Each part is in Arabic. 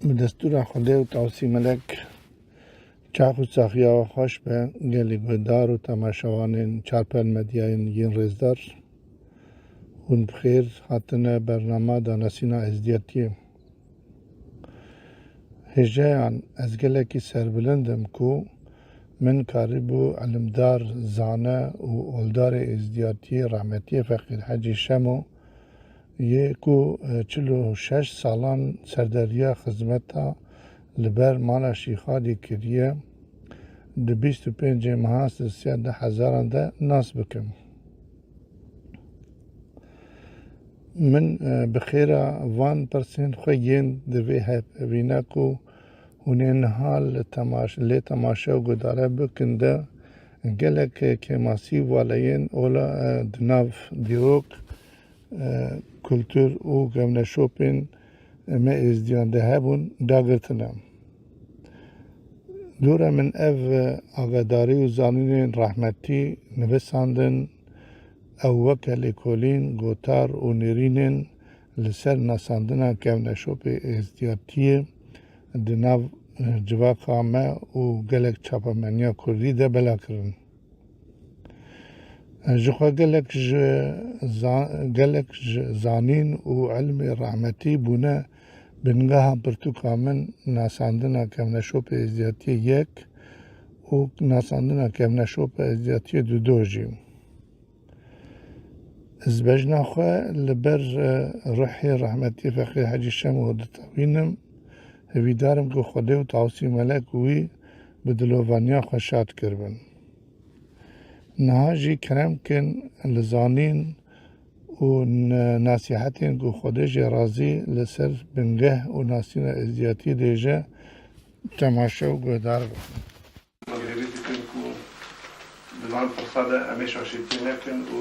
بدستور خدا و توصی ملک چاق و ساخیا و خوش به گلی گودار و تماشاوان چارپل مدیاین ین رزدار هون بخیر هاتنه برنامه دانسینا ازدیتیه هجایان از گلکی سربلندم کو من کاریبو علمدار زانه و اولدار ازدیاتی رحمتی فقیر حجی شمو یکو 46 سالان سردریا خدمتا لبر مالا شیخادی کریه ده 25 ماهاست 13,000 ده ناس بکم من بخیره وان پرسین خویین دوی هفوینا کو هونین حال لی تماشا و گداره بکنده گلک که ماسی والین اولا دناف دیروک کلتور و گمنه شوپین ما ازدیانده هبون داگرتنم دوره من اف آگاداری و زانین رحمتی نویساندن او وکل اکولین گوتار و نیرینن لسر نساندنا گمنه شوپ ازدیاتیه دناو جواقا ما و گلک چاپمنیا کردی ده بلا کرن جخوا گلک زانین و علم رحمتی بونه بنگاه پرتوکا من ناساندنا کمنا شوپ ازدیاتی یک و ناساندنا کمنا شوپ ازدیاتی دو جیم ازبجنا خواه لبر روحی رحمتی فقیر حجی شم و دتاوینم هویدارم که خوده و تعوصی ملک وی بدلوانیا خوشات کربن نهاجی کرم کن لزانین و نصیحتین که خودش راضی لسر بنگه و ناسین ازدیاتی دیجه تماشا و گودار بکن مغربی دکن که دلان فرصاده امیش آشیتی نکن و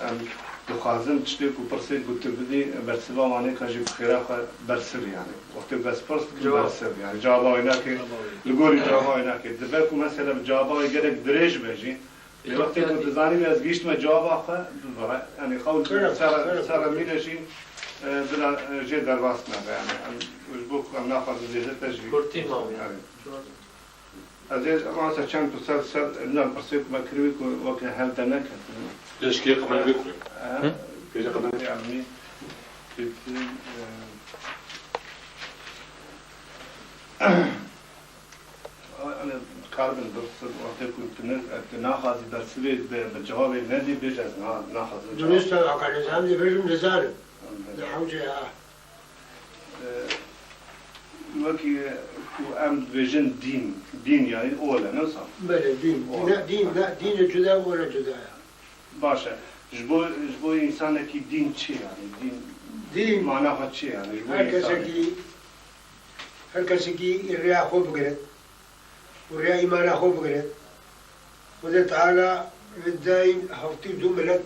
ام دخوازم چطور که پرسید گوته بدی برسوا مانه کجی بخیره خواه برسر یعنی وقتی بس پرست برسر یعنی جواب آینا که لگوری جواب آینا که دبه که مثلا جواب آی گرک دریج بجی وقتی که دزانیم از گیشت ما جواب آخه یعنی خود سر میرشیم بلا جه درواست نبه یعنی بوک ام نخواهد زیده تجویب کرتی مامی از این اما چند سر نام پرسید که مکروی که وقتی هل دنک ليش كي قبل بكره؟ كي قبل يعني أنا كاربن درس وقت كنت ناخذ درسي بالجواب النادي بيجي ناخذ درست عقل نظام دي بيجي نزار نحوجه وكي أم فيجن دين يعني أولى نصف بله دين جدا ولا جدا باشه جبو انسان کی دین چی یعنی دین معناها چی یعنی هر کسی کی ریا خوب بگرد و ریا ایمان خوب بگرد خدا تعالی رداین هفتی دو ملت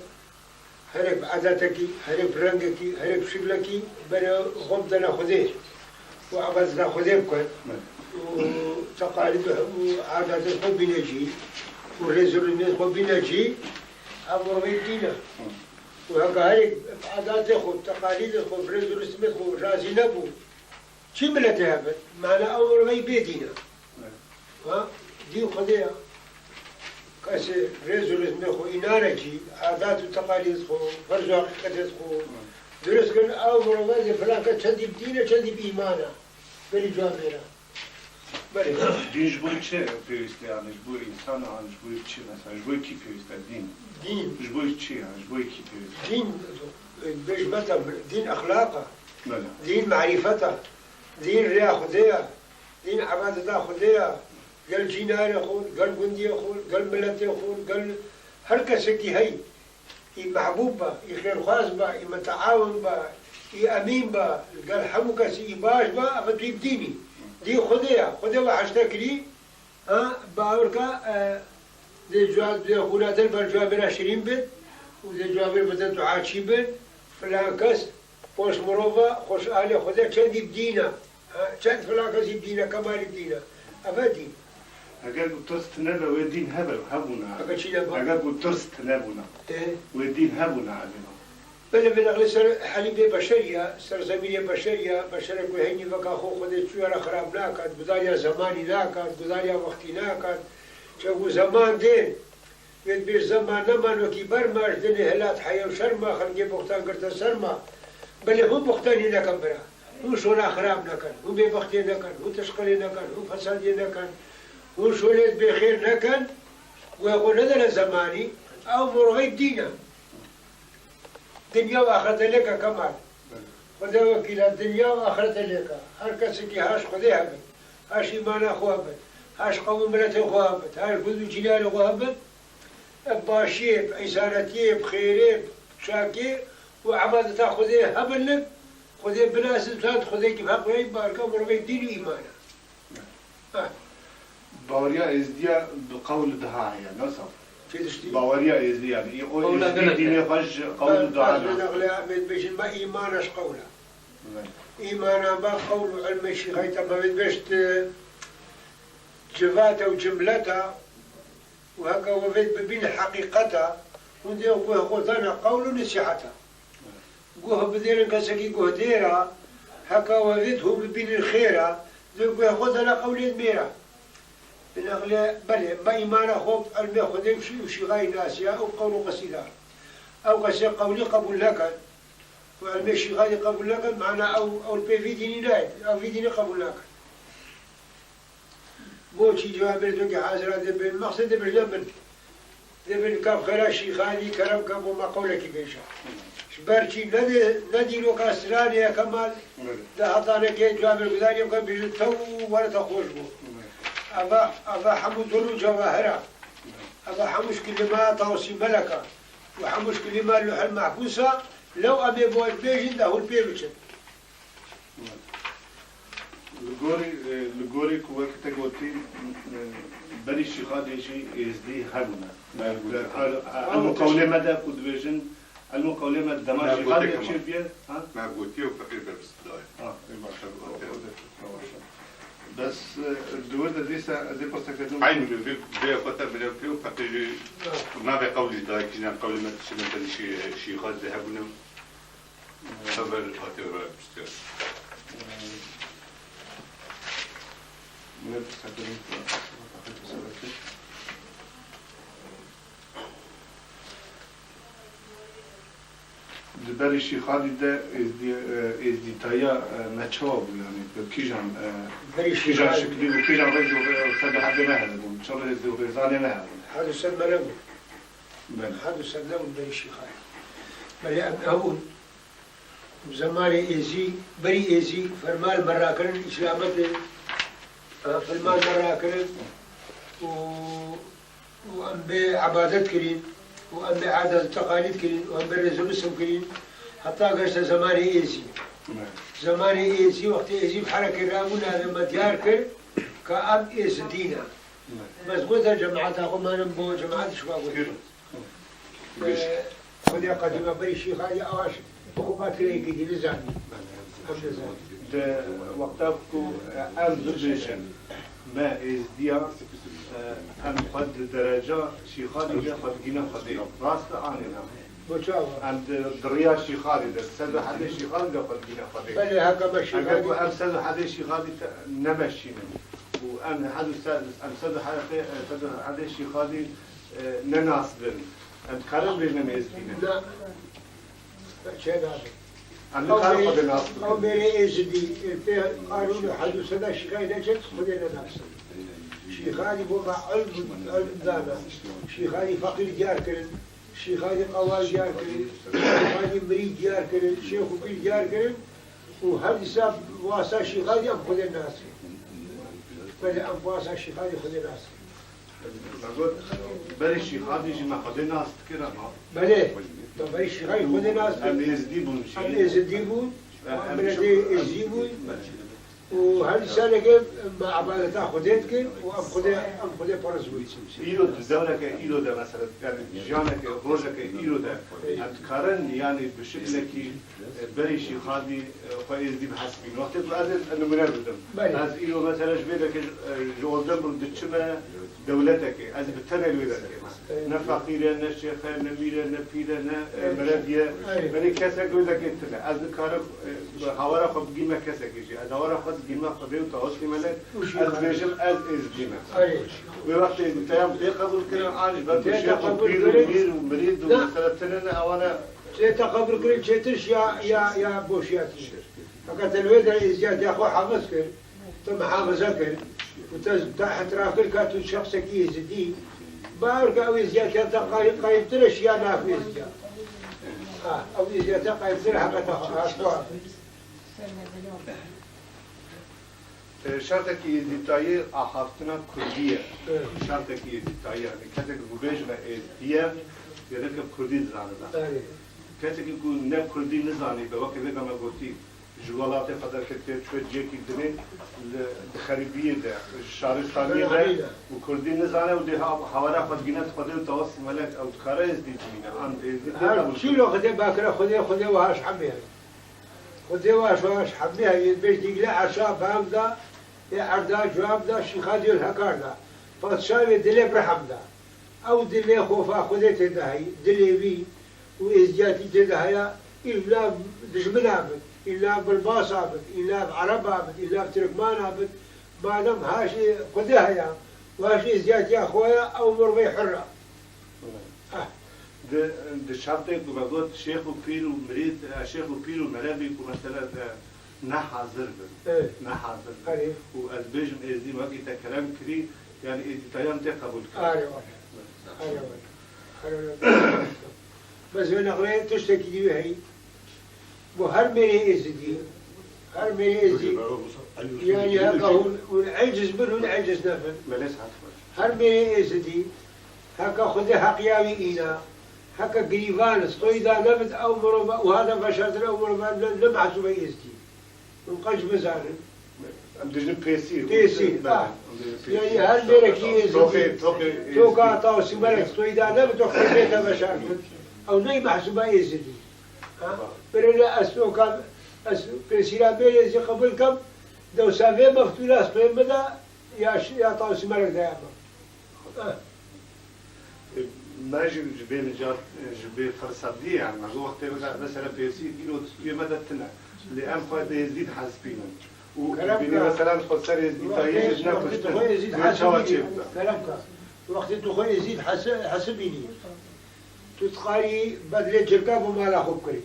هر ایک عادتکی هر ایک رنگکی هر ایک شکلکی برای خوب دنا خودش و عبادت خودش بکن و تقالید و عادت خوب بینجی و رزق الناس خوب بینجی أبو ربيتينا وهكذا عادات خود تقاليد خود رز ورسم خود رازي نبو شو ملته هذا معنا أول ما يبيتينا ها دين خديا كاس رز ورسم خود إنارجي عادات وتقاليد خود فرز وحقيقة خود درس كن أول ما زي فلان كشدي بدينا شدي بإيمانا بلي جوابنا بله دین جبوی چه پیوسته یعنی جبوی انسان ها جبوی چه مثلا جبوی کی پیوسته دین جبوی چی یعنی جبوی کی پیوسته دين بيش مثلا دين أخلاقه بله دين معرفته دين ريا خديا دين عبادة خديا قال جينار يخون قال قندي يخون قال ملت يخون قال هر كسكي هي محبوب با خير خاص با متعاون با أمين با قال حمو كسي باش با أما تجيب ديني دي خديا وحشتكلي ها باوركا دي جواب دي خونات البرجواب العشرين بيت ودي جواب البتن تعاشي بيت فلان كس خوش مروفا خوش آلي خديا چندي بدينا چند فلان كس بدينا كمال بدينا أفادي اگر ترست نبه و دین هبونا أكا چي نبا اگر ترست نبونا و دین هبونا علینا بله من أغلى سر حليب بشرية سر زمينية بشرية بشرة كهني فكاخو خذ شوية خراب ناكد بداية زماني ناكد بداية وقتي ناكد شو زمان دين يد بيش زمان نمان وكي برماش دين هلات حياة وشرما خلقي بختان قرت سرما بله هم بختاني نكن برا هو شونا خراب نكن هو ببختي نكن هو تشقلي نكن هو فسادي نكن هو شوليت بخير نكن ويقول هذا زماني أو مرغي دينا دنيا وآخرة لك كمان خدا وكيل الدنيا وآخرة لك هر کسی که هاش خدا هبت هاش ایمان خواه بد هاش قوم ملت خواه بد هاش بزرگ جلال خواه بد باشی بإنسانیتی بخیری بشاکی وعبادت خدا هبل لك خدا بناسب تاد خدا که بحق وی بارکا مرغی دین و ایمانه باوريا ازديا بقول دهاية نصف چه دشتی؟ باوريا ازديا يعني يقول ازدي ديني خش قول دهاية دهاية نغلى أمد بيشن ما إيمانش قوله إيمانا ما قول علم الشيخ ما بيشت جفاته وجملته وهكا وفيت ببين حقيقته وندي وخذنا قول نصيحته قوه بدير كسكي قوه ديرا هكا وفيت هو ببين الخيرة ذو خذنا قول ميرا الأغلى بلى ما إيمانا خوف علم خذ وشي غاي ناسيا أو قول قصيدة أو قصيدة قولي قبول لك والمشي غادي قبول لك معنا أو البي في ديني لايد أو في ديني قبول لك موشي جواب الدنيا حاضر هذا المقصد دبل كاب خلاشي خالي كرم كاب وما قولك بيشا شبرشي ندي لو كاسراني يا كمال ده حطانا كي جواب الغزالي وكان بيجي تو ولا تخوش بو أبا حمود له جواهرة أبا حموش كلمة توصي ملكة وحموش كلمة اللوحة المحبوسة لو أبي بوال بيجن ده هو البيبتشن. لغوري كوقت قلتي بري الشيخات شيء يزدي هلنا المقولمة ده كود بيجن المقولمة دماغ شيخات شيء بيه ها ما قلتي وفقير بس بس الدول ده دي برتكلم عين في قطر من الفيو فقير ما بقولي ده كنا قولي ما تشمل شيء خالد ذهبنا صبر خاطر بستير دبري شي خالد ده ازدي تايا ماتشوب يعني كيجان كيجان شكلي وكيجان رجل صدق حد ما هذا ان شاء الله يزدي وغيظاني ما هذا هذا السد ملمو هذا السد ملمو بري شي خالد بلي أقول زماني إيزي بري إيزي فرمال مراكن إسلامات فرمال مراكن وأم بعبادات كرين وأم بعادة تقاليد كرين وأم برزول اسم كرين حتى قشت زماني إيزي زماني إيزي وقت إيزي بحركة رامونا لما ديار كر كأب إيز دينا بس قلت جماعات أقول ما نبو جماعات شو أقول خذي قديمة بري شيخ هذه أواش وقبات لي كذي لزاني ده وقتكو أم زوجيشن ما إزديا أم قد درجة شيخالي قد جينا خديم راس آننا عند دريا شيخالي ده سد حد شيخالي قد جينا خديم بل هكذا مشي أم سد حد شيخالي نمشينا وأم حد أم سد حد شيخالي نناسبن أنت خارج بيجنا ميزكينا لا شيء هذا أنا خارج قد الناس أو مري إزدي الفيه قانون حدث هذا شكاية نجت خذنا ناس شيخاني بوما علم دانا شيخاني فقير جار كرن شيخاني قوال جار كرن شيخاني مريد جار كرن شيخ وكيل جار كرن وهذا ساب واسا شيخاني أم خذ الناس بل أم واسا شيخاني خذ الناس بري شيخاني جمع خذ الناس كده بله بري شيخاني خذ الناس أم يزديبون شيء أم يزديبون أم يزديبون وهذه السنة كيف مع عبادة خديتك وأم خدي برزوي. إيلو الدولة كإيلو ده مثلا يعني جانك روجك إيلو ده أتكرن يعني بشكل كي بري شيء خادي فايز دي بحسبين وقت بعد إنه منابدم. هذا إيلو مثلا جبلك جوال دم بدشمة دولتك هذا بتنال وذاك. نه فقیره نه شیخه نه میره نه پیره نه مردیه ولی کسی گوید که تله از کار هوارا خود گیمه کسی کشی از هوارا خود گیمه خود بیو تا هستی مله از بیشم از گیمه و وقتی تیام تی قبول کنن آنش با تو شیخ و پیر و میر و مرید و مثلا تنن اوانا چه تقبل کنی چه تش یا بوشیاتی فقط الویدر ازیاد یا خو حافظ کرد تو محافظه کرد و تا احتراف کرد که تو شخص کی زدی بارك أو زيادة قايم ترش يا نافذ أو زيادة قايم ترش حقتها شرط کی ازدیتایی آخافتنا کردیه شرط کی ازدیتایی یعنی کسی که گویش و ازدیه یعنی که کردی زنده کسی که نه کردی نزانی به وقتی بگم گفتی جوالات قدر که توی جیکی دنی خریبیه ده شهرستانی ده و کردی نزانه و ده حوالا خود گینت خود و تواسی ملک او کاره ازدیتینه آن ازدیتینه چی لو خده باکره خده وهاش حمیه خده وهاش حمیه بیش دیگه عشا بام ده یه عردا جواب ده شیخادی الحکار ده پادشاهی دلی برحم ده او دلی خوفا خوده تدهی دلی وی و ازدیاتی تدهی إلا دجمن عبد إلا بالباص عبد إلا بعرب عبد إلا بتركمان عبد ما دام هاشي قدها يا وهاشي زيادة يا أخويا أو مرضي حرة ده شرطه که بگوید شیخ و پیر و مرید شیخ و پیر و مربی که مثلا نه حاضر بود نه حاضر بود و از بیشم ازدی وقتی تکلم کری یعنی ازدیتایان تقبل کرد بس من أغلى تشتكي به هي وهر مني إزدي هر مني إزدي يعني هكا والعجز منه العجز نفن هر مني إزدي هكا خذ حقياوي إينا هكا قريبان صيدا نبت أو مربا وهذا بشرت أو مربا لم حسب إزدي ونقش مزارن دجن بيسير يعني هر مني إزدي توقع طاوسي ملك صيدا نبت وخذيتها بشرت أو ناي محسوبة يزدي برنا أسوكا برسيلا بيري زي قبل كم دو سافي مفتولة أسطوين بدا يا طاوس مرق دائما ما جبي فرصدي يعني ما وقت مثلا بيسير كيلو مدى تنا لأن خد يزيد حسبينا وبيني مثلا خسر يزيد تايج نفسه كلامك وقت الدخول يزيد حسبيني تتقاري بدل جركاب ومالا خوب كري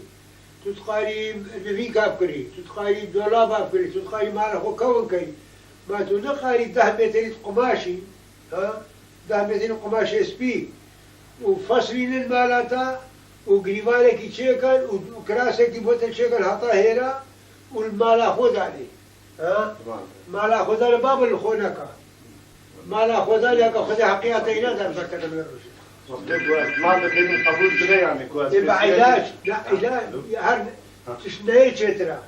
تتقاري نبي كاب كري تتقاري دولاب كري تتقاري مالا خو كون كري ما تنقاري 10 متر قماشي ها 10 متر قماشي اسبي وفصلين المالاتا وقريبانك يشيكل وكراسك يبوت يشيكل حطا هيرا والمالا خود عليه ها مالا خود على باب الخونكا مالا خود عليه خذ حقيقتين هذا الفكر من الرشد ما بدنا قبول كده يعني كويس يبقى علاج لا علاج هر تشني ترى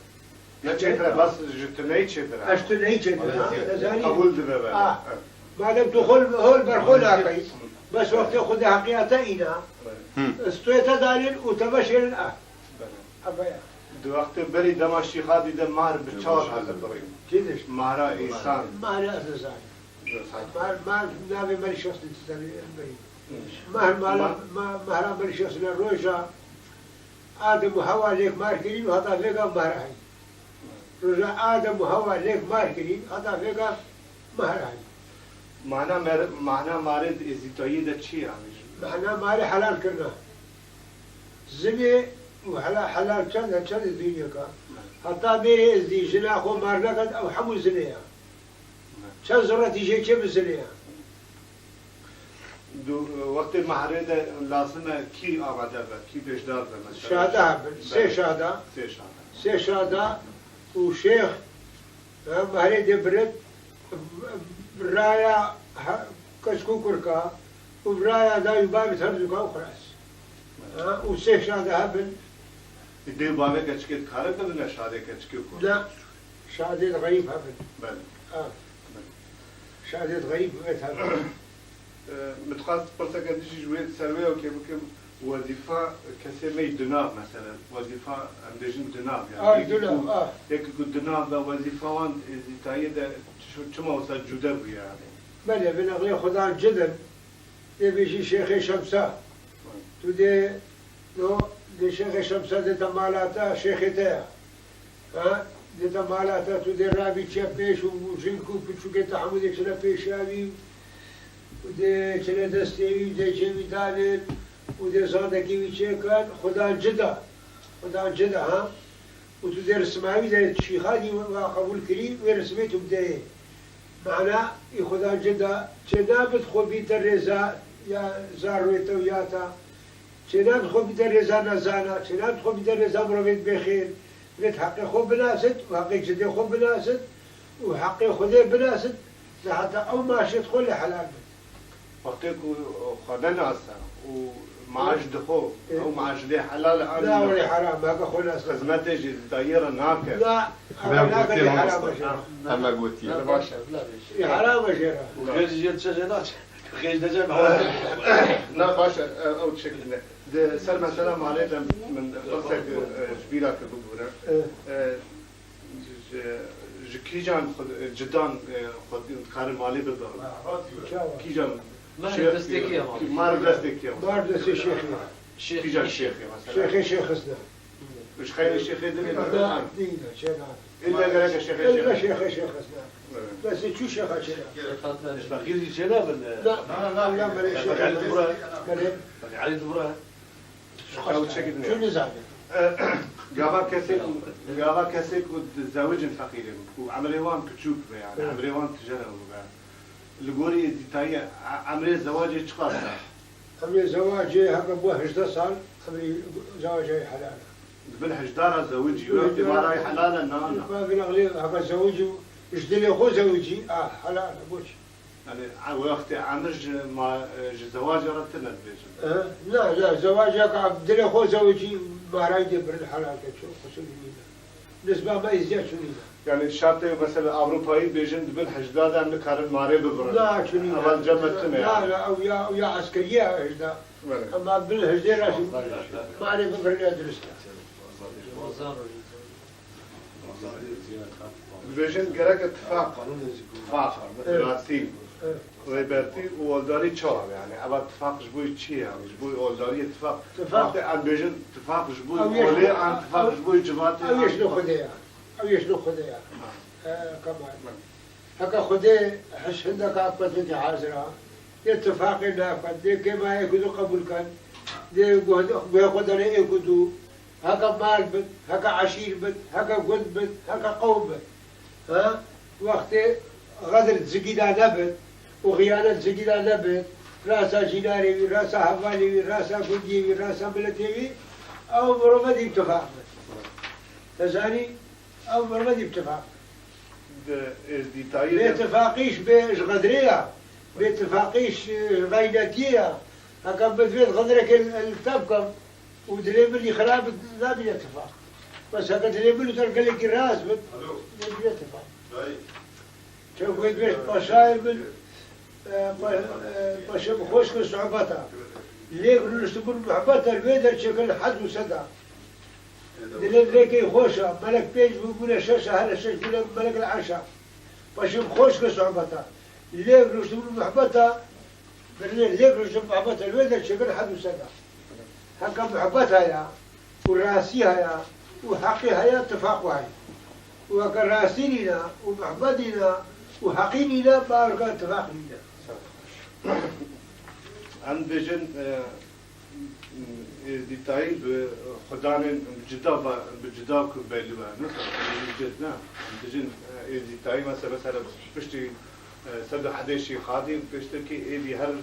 لا ترى بس جتني ترى اشتني ترى قبول ده بقى ما دام تدخل هول برخول عقي بس وقت ياخذ حقيقتنا استويت دارين وتبشر ابا دو وقت بري دمشق خادي ده مار بچار هذا بريم كيدش مارا انسان مارا اساسا مار نبي مري شخص تسالي مهرا من شخص الروجا آدم وحوا ليك ماركرين وهذا فيقا مهراهي رجع آدم وحوا ليك ماركرين هذا فيقا مهراهي معنى مارد ازديتایی ده چی يعني؟ معنى ماري حلال كرنا زني وحلال كان الدنيا كا حتى بيري ازدي جنا خو مارلقد او حمو زنيا كان زرتي شيء كيف زنيا دو وقت محرده لازمه کی آمده به کی پیشدار به مثلا شهاده سه شهاده وشيخ محرده برد برايا كشكو كركا وبرايا دا يباب تهرزوكا وخلاص وسه شهاده هبل دي بابه كشكت خارج بدنا شهاده كشكو لا شهاده غريب هبل بله شهاده غريب هبل متخصص برتقال ديجي جويت سروي وكيف وظيفة كسي مي دناب مثلا وظيفة عم دجن دناب يعني دناب هيك يكون دناب وظيفة وان زيتاية ده شو ما وصل جدا يعني بله بنغلي خدان جدا بيجي شيخ شمسة تودي لو دي شيخ شمسة دي تمالاتا شيخ تاع ها دي تمالاتا تودي رابي تشابيش وجنكو بتشوكي تحمودي كلا بيشاوي ودي كلا دستيوي ودي جيمي دالين ودي صادقي ويشيكان خدا جدا ها وتودي رسماوي زي الشيخاني وقبول كريم ورسميته بدايه معنا يخدا جدا كنا بدخل بيت الرزا يا زارويتا وياتا كنا بدخل بيت الرزا نزانا كنا بدخل بيت الرزا مرويت بخير بيت حقي خو بناسد وحقي جدي خو بناسد وحقي خدي بناسد لحتى أو ما تدخل لحلال وقتك خدنا هسه ومعاش دخو او معاش لي حلال لا ولا حرام هكا خو ناس خدمتي دايره ناكل لا هكا اللي حرام شرا هلا قوتي حرام شرا غير جيت شجرات غير دجا لا باشا او تشكل ده سر مثلا معناتها من قصه جبيره كبوره كيجان جدان خد كار مالي بالضبط كيجان ما دستك يا مار دستك يا مار دست الشيخ كيجان الشيخ مثلا شيخ اسنا مش خير الشيخ يدري لا دينا شيخنا الا قالك الشيخ إلا شيخ اسنا بس شو شيخ شيخ بخير جناب لا لا مالي شيخ علي دبره مالي علي دبره شو نزعل قابا كسيك وتزوج فقير وعمريوان كتشوك يعني عمريوان تجرب لقولي ديتاية عمري زواجي تقاطع عمري زواجي هكا بوه 11 سال عمري زواجي حلال بالحجدارة زوجي وقت ما راي حلال نانا ما في الأغلية هكا زوجي يشتري أخو زوجي حلال أبوش يعني وقت عمرج ما زواجي رتنا البيت لا زواجي هكا عبدالله أخو زوجي ما راي يدبر الحلال كتشو خصوصي نسبة ما يزيد شو يعني شاطئ مثلا أوروبي بيجن بالحجدارة عندك كارن ماري ببرد لا شو أول جمعتنا لا أو يا عسكرية هجدا أما بالهجدة ما أعرف ببرد أدرسها بيجن جرك اتفاق راسي ويبرتي وولداري تشار يعني أبى اتفاق جبوي تشي يعني جبوي ولداري اتفاق عن بيجن اتفاق جبوي ولي عن اتفاق جبوي جماعتي أو يشلو خديها أو يشلو خديها كمان هكا خدي حش عندك عقبتك حاضرة اتفاق نافذ دي كما يكونوا قبول كان دي بياخد عليه يكونوا هكا مال بد هكا عشير بد هكا قد بد هكا قوم بد ها وقت غدر زقيدا نبت وخيانة زقيدا نبت راسا جناري راسا حوالي راسا قدي راسا بلتي أو مرمدي اتفاق تزاني أو مرمدي اتفاق باتفاقيش باش غدرية باتفاقيش غيناتية هكا بدفيت غدرك التبكم ودريبل يخراب لا بيتفاق بس هكا دريبل تلقى لك الراس بيتفاق شوف بيت بشاير بشاير خوشك صعوبتها ليه قلوا تقول محبتها البيدر شكل حد وسدى دليل ليك خوشة ملك بيج بيقول شاشة هلا شاش بيقول ملك العشاء بشوف خوشك صعوبتها ليه قلوا تقول محبتها برلين ليه قلوا تقول محبتها البيدر شكل حد وسدى هكا محبتها يا وراسيها يا وحقيها يا اتفاقها هي وهكا راسينا ومحبتنا وحقيننا بارك اتفاقنا عند بيجن ديتاي بخدان بجدا كبيلوا مثلا جدنا بيجن ديتاي مثلا بشتي سد حداشي خادم بشتكي دي هر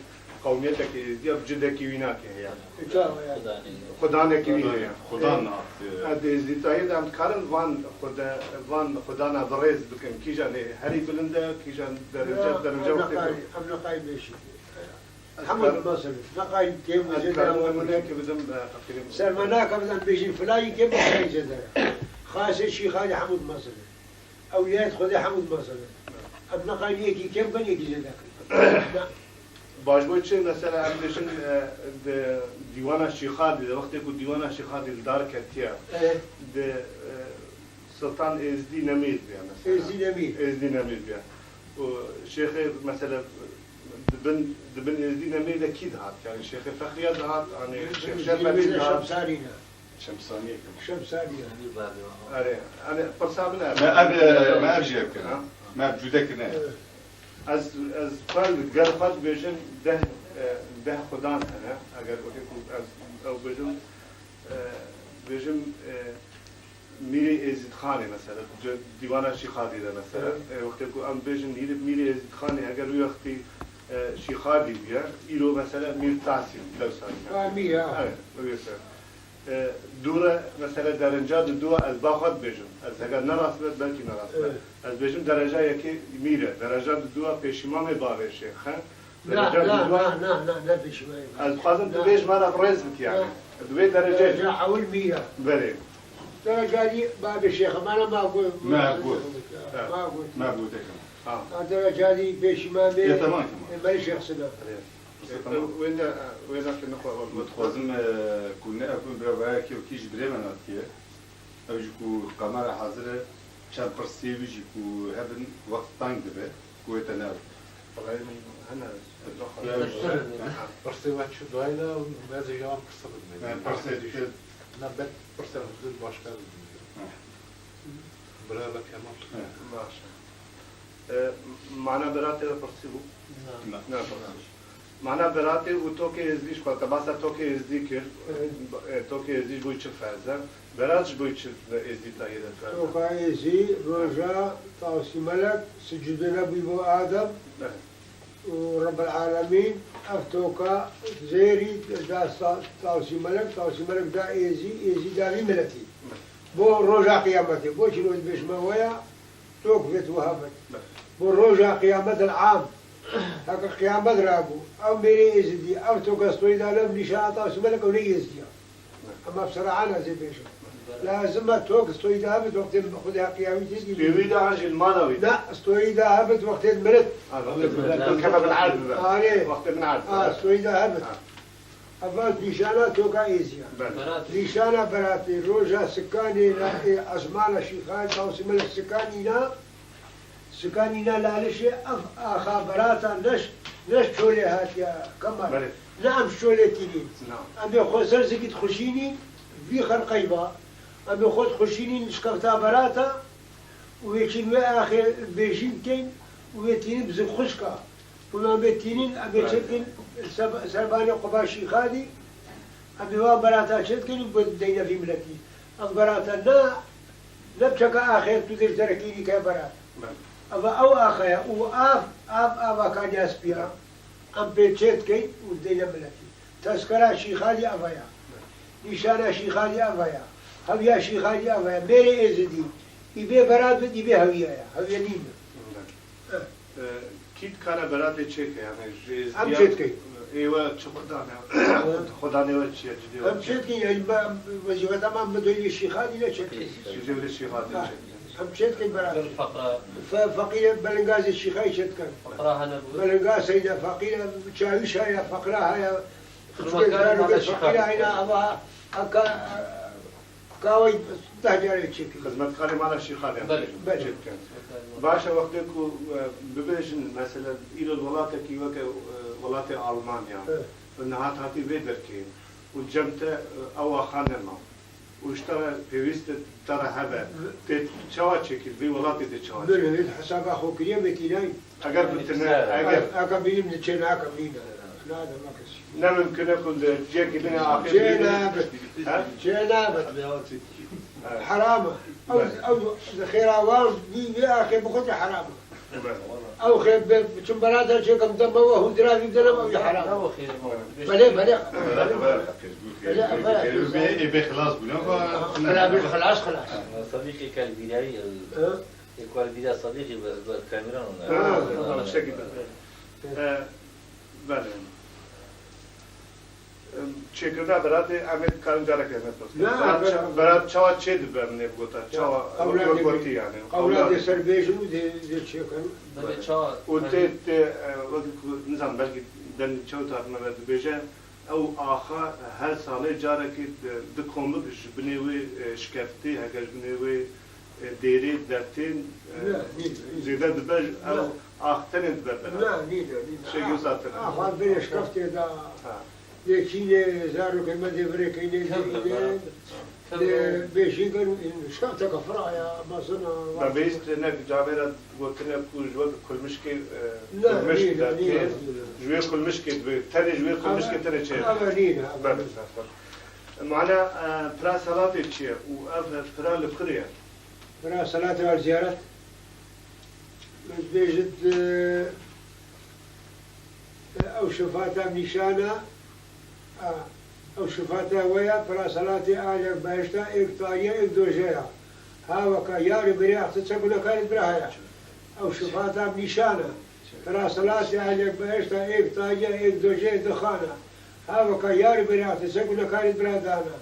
قوميتك دي بجدا كيويناك يعني خدانك كيوينا خدانا هذه ديتاي ده كارن وان خدانا بريز بكم كيجان هري بلندا كيجان درجه ابن قايم بيشي حمد مصر نقاي كيف سلمناك بدنا بيجي فلاي كيف بيجي جزايا خاص شيخ هذا حمد مصر اولاد خذ حمد مصر ابن قايم يجي كيف بني جزاك باجبوچ مثلا عندشن ديوان الشيخات وقت يكون ديوان الشيخات الدار كتيا د سلطان ازدي نمير بيا مثلا ازدي نمير بيا وشيخ مثلا دبن ازدينا ميدا كيد هات يعني شيخ فخريات هات يعني شيخ شربتي هات شمسانينا شمسانية شمسانينا انا برسامنا ما أرجع كنا ما بجودك كنا از قال قال بيجن ده خدان انا اگر از او بيجن ميري ازيد خاني مثلا ديوان شي خادي ده مثلا وقت يكون ام بيجن ميري ازيد خاني اگر وقتي شي خادي بيا يرو مثلا مير تاسيم لو سان مية دوره مثلا درجات دو از باخد بيجن از اگر نراسبت بلكي نراسبت از بيجن درجه يكي ميره درجات دو پشیمام باوي شيخ لا بشمال از خازم دويش مره بريزك يعني دوي درجه حول 100 بله درجة باب الشيخ ما أقول ما أقول درجة دي بشمال تمام ما الشيخ سنة وين في النقطة متخوزم كنا أكون بروايك وكيش بريمانات كيه أو جيكو قمر حاضرة شان برسيوي جيكو هبن وقت تانك دبه كوي تناو هنا برسيوات شو دويلة وماذا يوم برسيوات برسيوات نبت برسيوات غير باشكال برابك يا مطلق ماشي معنا براتي برسيو نعم معنا براتي وتوكي ازديش قلت باسا توكي ازديكر توكي ازديش بوي تشوف هذا براتش بوي تشوف ازدي تايدا توكي ازدي رجع طاوسي ملك سجدنا بيبو آدم ورب العالمين أفتوكا زيري دا طاوسي ملك دا ايزي دا ملتي بو رجع قيامتي بو شنو بيش مويا توقفت وهبت بو رجع قيامة العام هكا قيامة راقو أو ميري إزدي أو توقستوي دالم نشاطة وسملك ولي إزدي أما بصراحة أنا زي بيشو لازم توقستوي دابت وقت خذها قيامتي استوي دا عاجل المانوي لا استوي دابت وقت المرت كما بنعرف وقت بنعرف استوي دابت أفاد نشانة توقع إزدي نشانة براتي روجا سكاني أزمان شيخان أو سملك سكانينا لالشي خبراتا نش شولي هات يا كمال نعم شولي تينين أمي خوصر زكيت خشيني في خرقيبا أمي خوص خشيني نشكفتا براتا ويكين آخر بيجين كين ويتيني بزن خشكا وما بيتينين أمي شكين سرباني قباشي خادي أمي وان براتا شكين وبدينا في ملكي أم براتا نبشك آخر تدير تركيني كبراتا أو آخر أو كان يسبيها أم بيتشيت كي ودينا ملكي تذكرة شيخالي أفايا نشانة شيخالي أفايا هويا شيخالي أفايا ميري إزدي يبي براد يبي هويا نين كيد كان براد تشيك يعني أم تشيت كي ايوه خداني وجه جدي أم تشيت كي وظيفة تمام بدوي الشيخالي لا تشيت كي جبل الشيخالي أم تشيت كي براد فقير بلنغاز الشيخاي شيت كان بلنغاز سيدة فقير شاويشها يا فقراها يا فقيرة هنا أباها كاوي تهجر تشيكي خدمت خالي معنا الشيخالي بجد كان باشا وقتك ببيجن مثلا إلى الولايات كي ولايات ألمانيا النهات هاتي بيدركين والجمت أو خانما واشترى بيوست ترى هذا تشوا تشيكي في ولايات تشوا بله حساب أخو كريم بتيناي أجر بتنا أجر بيجي من تشينا أجر بينا لا هذا ما كسي نعم يمكن يكون جاك لنا آخر جنابت حرامة أو خيراوان دي آخر بخوت حرامة أو خير بتشمبرات شيء كم دم وهو دراسي دلم أو حرام بلى بخلاص خلاص صديقي كان بداية يقول بداية صديقي بس الكاميرا شكل بله چیکرده برات امید کارم جاره کنه برات چوا چه دبرنه بگوتا چوا گوتی یعنی اولاد سر بیشون ده چه کنم بله چوا و ته نظام بلکه دن چوا تا ما بده بیشه او آخر هر ساله جاره که دکومه بش بنیوی شکفتی هرگز بنیوی ديري درتين لا نينا زيادة دبج أو آختن دبج لا نينا شيء نينا يساتنا آخر بينش كفتي دا يكيني زارو كلمة دبري كيني بيشيغن شكفتك فرايا ما صنع ما بيست إنك جابرة قلتنا كل جواد كل مشكل لا كل مشكل نينا نينا جوير كل مشكل تاني جوير كل مشكل تاني شيء أما نينا معنا برا صلاة الشيء وأبنى برا القرية برا صلاة والزيارات بيجد أو شفاتا نشانة أو شفاتا ويا برا صلاة آلك باشتا إك طاية إك دوجيا ها وكا ياري بريا تتسقنا كانت براها أو شفاتا نشانة برا صلاة آلك باشتا إك طاية إك دوجيا دخانة ها وكا ياري بريا تتسقنا كانت برادانا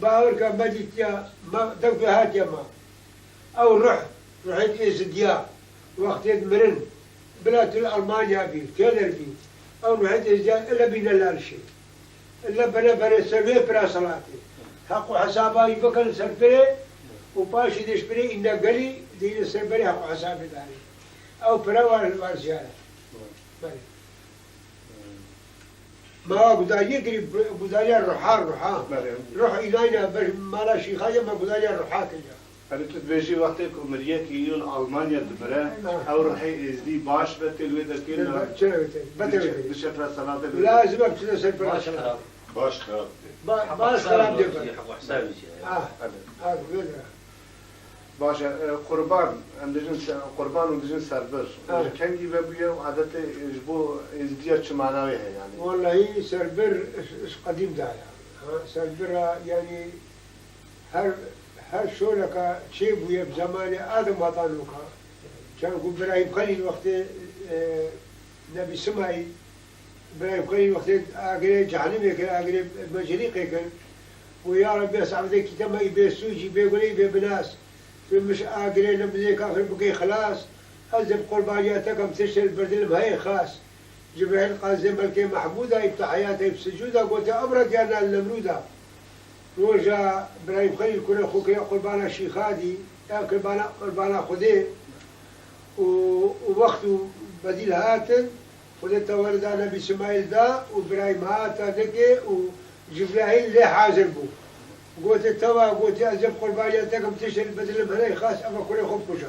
باوركا مديتيا ما دق هاتيا ما أو رحت إزديا وقت مرن بلاد ألمانيا بي كيلر بي أو رحت إزديا إلا بينا لا شيء إلا بنا سربي برا صلاتي حقو حسابا يفكر سربي وباشي ديش بري إنا قلي دين سربي حقو حسابي داري أو برا والزيارة ما قدر يجري قدر الروحان روح إلينا بس ما لا شيء خايف ما قدر الروحان كذا هل تتبجي وقتك مريك يون ألمانيا دبرة أو رحي إزدي باش بتلوي ذكينا بش برا صلاة لازم أبتدي سربي باش خراب باش خراب ديفر حسابي باشا قربان عندنا قربان وندجن سربر كان جيب بيا وعادة يجبو إزديا شو معناه يعني والله سربر قديم دايا سربر يعني هر شو لك شيء بويا بزمان آدم وطنوكا كان يقول إبراهيم خليل وقت نبي سماي إبراهيم خليل وقت أجري جهنم يكن أجري مجريق يكن ويا ربي أسعدك كتما يبي سوجي بيقولي يبي بناس مش أجري نبي كافر بقي خلاص أزم قربانياتك أم تشتري البردل هاي خاص جبريل قال زي ملكي محمودة يفتح حياته بسجودة قلت أبرد يا النمرودة روجا إبراهيم خليل كل أخوك يا قربانا شيخادي يا قربانا خذيه ووقته بديل هاتن خذت ولد نبي إسماعيل دا وإبراهيم هاتا دكي وجبرائيل اللي حاضر بو قلت توا قلت يا زب قرباني أنتكم تشتري بدل بهاي خاص أما كل أخوك كوشا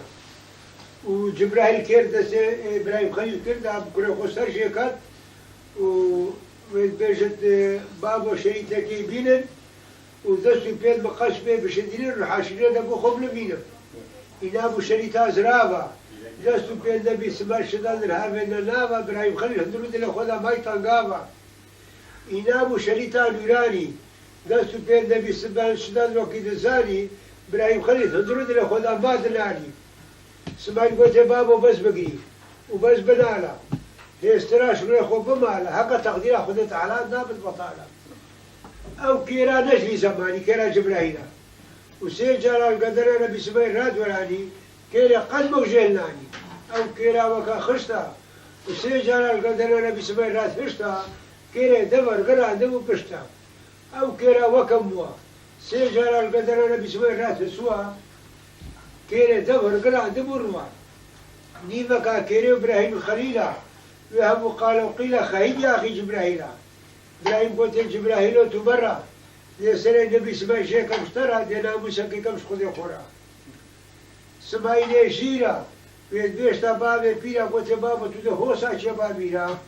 وجبرائيل كيردا إبراهيم خليل كيردا كل أخوك سرجي كات وبيجت بابو شريتك بينن ودستو بيد مقاس بيه بشدين الرحاشرين دبو خبل بينا إنا أبو شريتا زرابا دستو بيد نبي سمار شدان الهابين نابا إبراهيم خليل هندرو دل خدا ماي تنقابا إنا أبو شريتا نوراني دستو بيد نبي سمار شدان وكيد زاني إبراهيم خليل هندرو دل خدا ما دلاني سمار قوتي بابو بس بقري وبس بنالا هيستراش من أخو بمالا هكا تقدير أخذ تعالى نابت بطالة أو كيرا نجلي زماني كيرا جبرائيل وسير جلال القدر نبي سمير راد وراني كيرا قد مجهلناني أو كيرا وكا خشتا وسير جلال القدر نبي سمير راد هشتا كيرا دبر غرا دبو بشتا أو كيرا وكموا سير جلال القدر نبي سمير راد هسوا كيرا دبر غرا دبو روا نيفكا كيرا إبراهيم الخليلة وهبوا قالوا قيل خهيد يا أخي جبرائيل إبراهيم قلت جبرائيل تبرع يسرى النبي سماي شيء كم اشترى دينا مسكي كم خذ خورا سماي نجيرا بيش تباب بيرا قلت بابا تده هوسا شبابيرا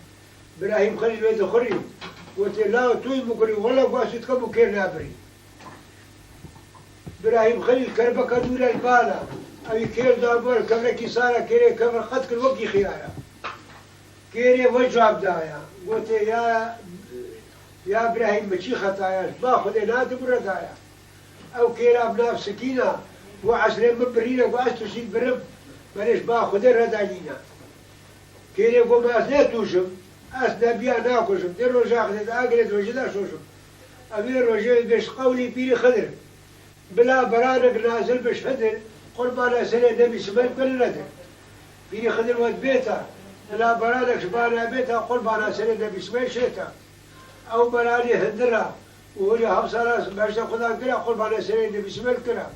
إبراهيم خليل يدخلي قلت لا توي مكري ولا قاسيت كم كير نابري إبراهيم خليل كربك دور البالا أي كير دابر كم كيسارا كير كم قد كل وقت خيارا كير وجه عبدايا قلت يا إبراهيم ماشي خطايا باخذ نادم ردايا أو كيرا بناف سكينة وعشرين مبرينا وعشتوشي برب مانيش باخذ رداينا كيرا وما أثناء توشم أثناء بيا ناكوشم دير رجع أخذت أقلت وجدا شوشم أمير رجع بيش قولي بيري خضر بلا برانك نازل بيش خضر قربانا سنة نبي سمال كل ندر بيري خضر ود بيتا بلا برانك شبانا بيتا قربانا سنة نبي سمال شيتا أو براني هندرة وهو هفصة راس باش تاخذها كلا قربانا سنين بسم الكلا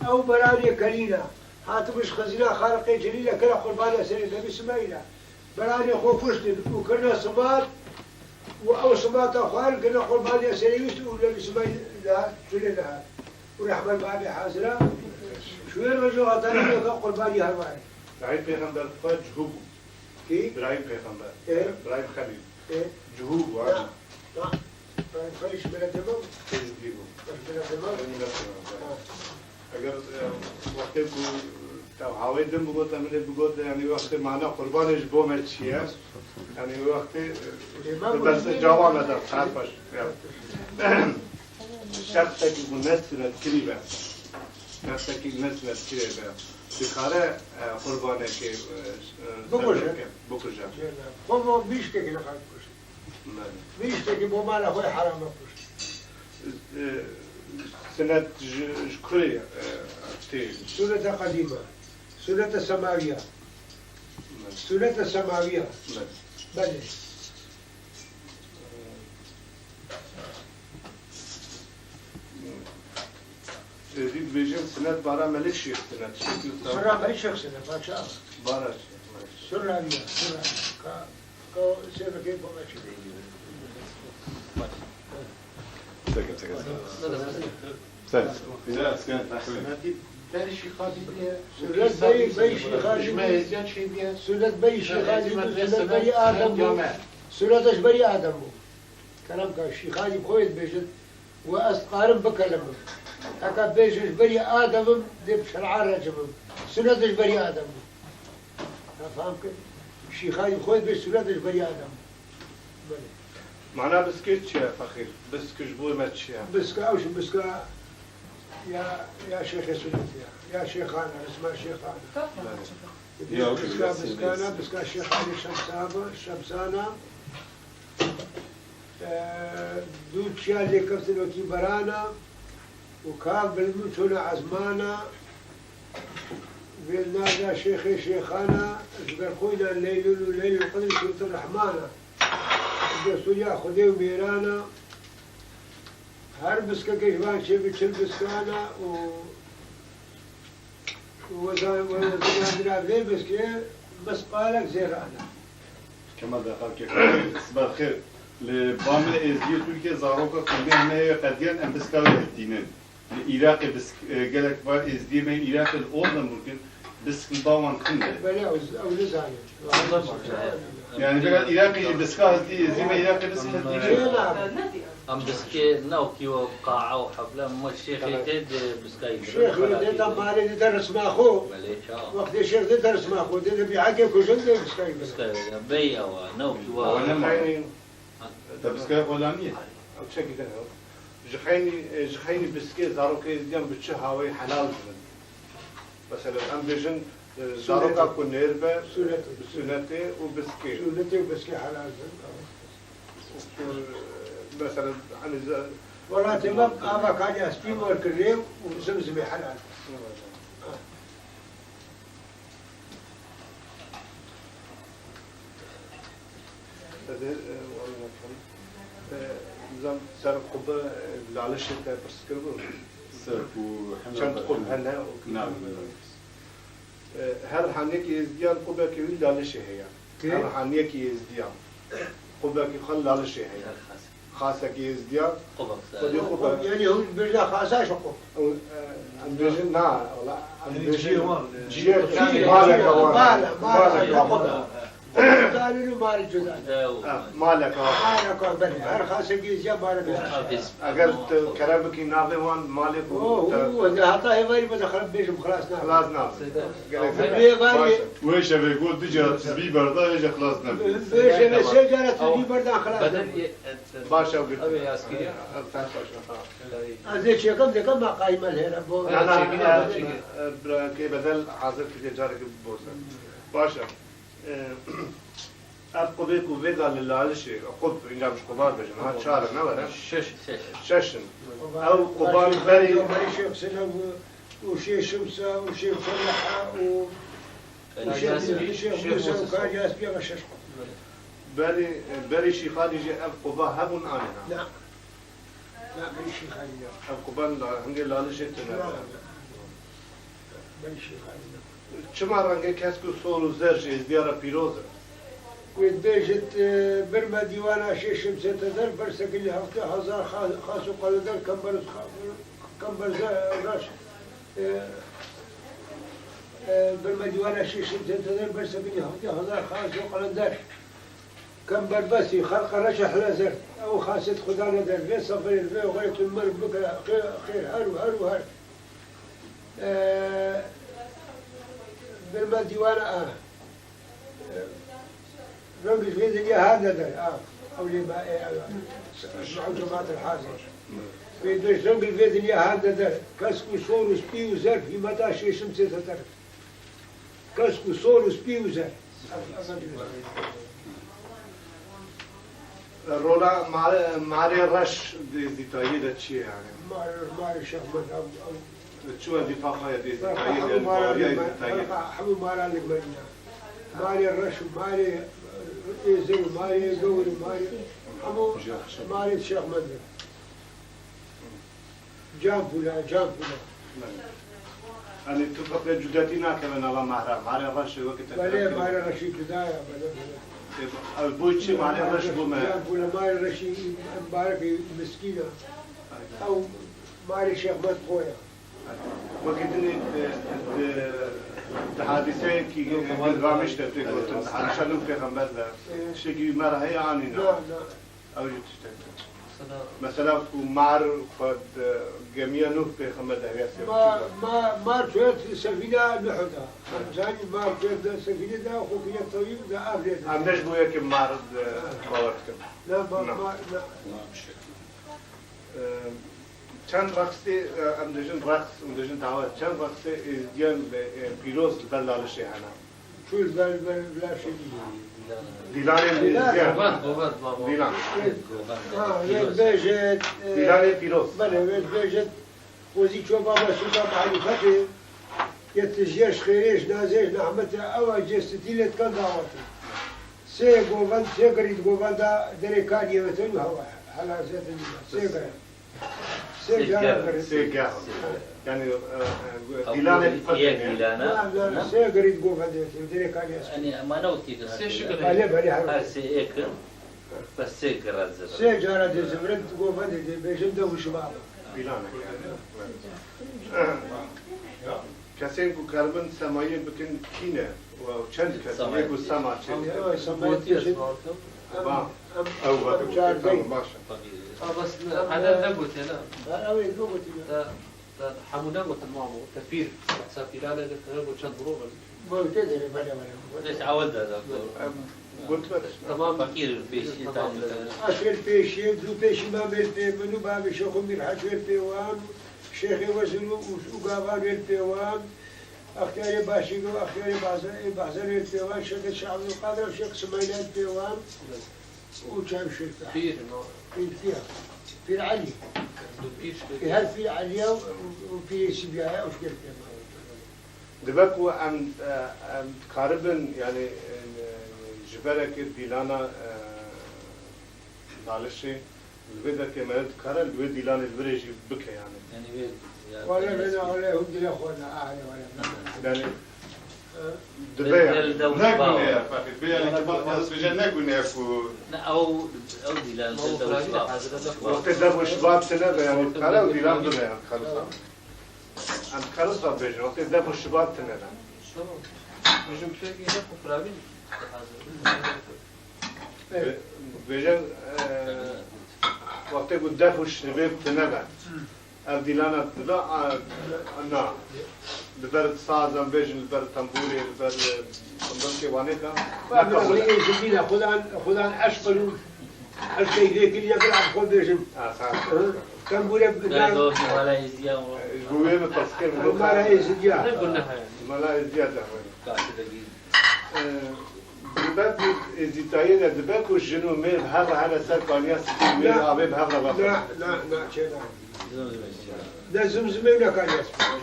أو براني كلينا هاتمش خزينة خارقة جليلة كلا قربانة سيدة بسمايلة براني خوفشتن وكنا صمات وأو صمات أخوان كنا قربانة سيدة ولا بسمايلة لا تلنا ورحمة بعد حاضرة شو الرجوع تاني قرباني هرماني برای پیغمبر خود جهوب كي برای پیغمبر إيه. برای خلیل إيه جهوب و لا لا خليش بلا تمام تجدیبو بلا تمام اگر وقتی کو تو هوای دم بگوت امید بگوت یعنی وقتی معنا قربانش بومه چیه یعنی وقتی بس جواب نده حرفش شخصی که نسرت کریبه شخصی که نسرت کریبه بخاره قربانه که بکشه هو بيشتكي لخالد كوش بيشتكي بو مال أخوي حرام كوش سنة جكري تي سنة قديمة سنة سماوية سنة سماوية بلى ديد بيجين سنة بارا ملك شيخ سنة سرع ما يشخ سنة ما شاء الله بارا سرع بيا سرع كا سيبك كيف ما شيء سنة بي شي خالد سنة بي شي خالد سنة بي آدم سنة بي آدم كلام كشي خالد خويت بيجد وأسقارم بكلمه أكا بيجش بري آدم دب شرع رجم سنة بري آدم فاهم كيف؟ شي خالد خويت بيش سنة بري آدم معناه بسكيت شيء فخير بس كجبوي ما تشيء بسكا أوش بسكا يا شيخ سنة يا شيخانا اسمها شيخانا بسكا بسكانا بسكا شيخ علي شمسانا دوت شيا اللي كفتن وكي برانا وكاب بالمتونة عزمانا بالنادى شيخي شيخانا اجبر خوينا الليل والليل القدر سلطة الرحمانا الدستور ياخذي وميرانا هر بسكا كيشبان شي بتشل بسكانا وزمان ذي بسكي بس قالك زيرانا كما دخل كيف صباح الخير لبامل ازديو تركيا زاروكا كلها ما قديان ام بسكاوي الدينين العراق بس قالك بعد ازدي من العراق الاولى ممكن بس باوان كنده بلا او لزاين يعني بقى العراقي بسكاوي ازدي من العراق بس ام بسكي ناوكي وقاعه وحفله ما الشيخ يتد بسكاي الشيخ يدرس مالي يدرس ما اخوه وقت الشيخ يدرس ما اخوه ده بيعقل كل شيء بسكاي بي او ناوكي جخيني بسكاوي فلانيه او تشكي ده جخيني بسكي زاروكي ديان بتشه هواي حلال جن مثلا ام بيجن زاروكا كونيربا سنتي وبسكي سنتي وبسكي حلال مثلا عن والله تمام ابا كان يسبي وركريم وزمزم حلال نظام سر قبة لعلش انت برسكربو سرفو كم تقول هلا نعم هر حنيك يزديان قبة كويل لعلش هي هر حنيك يزديان قبة كي خل لعلش هي خاصة كي يزديان قبك يعني هم بيرجع خاصة شقو عم بيجن نا ولا عم بيجن جير مالك مالك قالوا له مالك جزء مالك مالك بني هر خاصة كي يزديان مالك اگر كلامك نافي وان مالك هو ده حتى هي بده خرب بيجم خلاص خلاص نافي ويش بيقول بيجي تسبي برضه يجي خلاص نبي بيجي سجلت تجي بردان خلاص باشا أبي عسكري هذا شيء كم ما قايمة هنا بو انا كي بدل حاضر في تجارة بوسة باشا قبيك وفيدا للعلشي قب إنجا مش قبار بجن هاد شارع نورا ششن أو قبار بري شيخ سنة وشيخ شمسة وشيخ فرحة وشيخ موسى وكان ياسبي غشش بري شيخان يجي أب قبا هبون عنها لا لا بري شيخان أب قبا هنجي العلشي بلشي خالد چما رنگه کسکو سول و زرش ازدیار پیروزه ويتبيجت برما ديوانا شيشم ستدر برسكن هفته هزار خاص وقلدر كمبر راش برما ديوانا شيشم ستدر برسكن هفته هزار خاص وقلدر كمبر بسي خلق رشح لزر او خاصة خدا ندر في صفر في وغيرت المر بكرة خير هرو هر برما ديوانا رنج في الدنيا هذا ده أو اللي مع جماعة الحاضر في دوش رنج في الدنيا هذا ده كسكو صور وسبي وزر في متى شيء شمس تتر كسكو صور وسبي وزر رولا ماري رش ديزيتايي ده چیه يعني ماري شخمت أو شو دفاعها ديزيتايي حمو مارا لقمنا ماري الرش ماري إزر ماري قوري ماري حمو ماري الشيخ مدر جامبولا يعني تفرق جداتنا كمان على مهرة ماري رش وقت بله ماري رشي كدايا بله البوتشي ماري رش بوما جامبولا ماري رشي مبارك مسكينة أو ماري الشيخ مد خويا وقتني حادثه کی گرامش ده تو گفتم حادثه لو پیغمبر ده شگی مر هي عنينا لا او مثلا کو مار خد جميع نوح پیغمبر ده ما تويت سفينة نحدها زاني ما تويت سفينة ده أخوك يا طويل ده أبرد عندش بويا که مار باورتم لا ما لا چند وقتی امدجن رقص امدجن دعوت چند وقتی دیان پیروز بلالشه هنا شو بلا شيء دیلان دیان قوبات بابا دیلان بيجت دیلان پیروز بله بيجت وزي شو بابا سودا معرفته يتجيش خيريش نازيش نعمته أو جستيلة كان دعوته سي قوبان سي قريد قوبان دا دريكان يمتن هوا على زيت سي قريد سيجار يعني ديلان لا سيجريد قوة ديري كان يسمى يعني ما نوتي بالي بالي هذا سيكر بس سيكر الزبر سيجارة دي زبرد قوة دي بيجم دو شباب ديلان کسی کو کربن سمایه بکن کینه و چند کسی کو سما چند سمایه او باشا بس هذا نقول لا أوي قوة حمو نقول المامو تفير سافيلا لا نقول شن ضروب ما تدري بلا ليش عودت هذا قلت تمام فقير البيشي أشيل بيشي دو بيشي ما بيلبي منو بابي شيخو من حشوير بيوان شيخي وزنو وقابان البيوان أختياري باشيقو أختياري بازر البيوان شيخ الشعب القادر وشيخ سمينة البيوان وكان شركة فير فيها في علي في هل في عليا وفي سبيعة وش قلت دبكو ام كاربن يعني جبرك ديلانا دالشي البدا كمان كارل البدا ديلان البريج بك يعني ولا بنا ولا هم دي اخونا اهلي ولا يعني دبي نقول يا فاخر بيا لك بجن نقول يا فو او ديلان وقت دبو شباب سنه يعني كارل ديلان دبي خلص ام خلص بيجي وقت دبو شباب سنه مش مشاكل هنا فرابين بيجن وقت قد دبو شباب سنه ام ديلانا لا انا البرد صازم بيجن البرد تنبوري البرد تنبوري وانيكا خذان اشقلوا الشيء ذيك اللي يقرأ خذ بيجن تنبوري قالوا ولا يزيان قوي بالتصكير ما لا يزيان ما لا يزيان دبك زيتاينا دبك والجنو ميل هذا على سكانيا ميل ابيب هذا لا لا لا شيء ده زمزمي ولا كان يسمع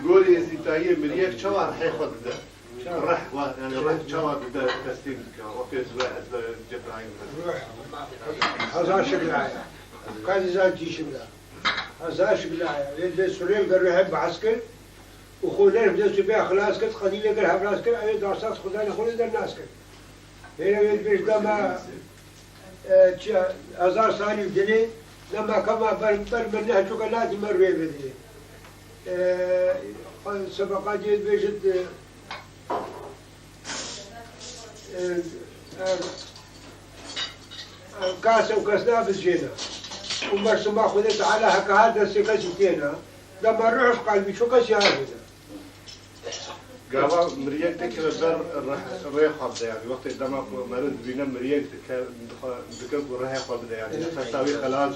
بقولي زيتاية مريك شوار حيخد ده رح يعني رح شوار ده تستيم وقت واحد جبراين روح هذا شكل عاية كان زاد شكله هزاش بلاعة لين سوريل قال له بعسكر وخولنا بدأ بيها خلاص كت قديم قال هب عسكر أي دراسات خدنا خولنا در ناسكر هنا بيش دما هزار سالي بدني لما كما بر منها شوكولاتة مرة بدني سبقات جيد بيجت كاسة وكاسنا بالجينا ومرسم أخذت على هكا هذا السكاسيتينا لما نروح قلبي شو كاسي هذا قابا مريك تكر بر ريح خبز يعني وقت دما مرد بينا مريك ذكر ريح خبز يعني فتاوي خلاص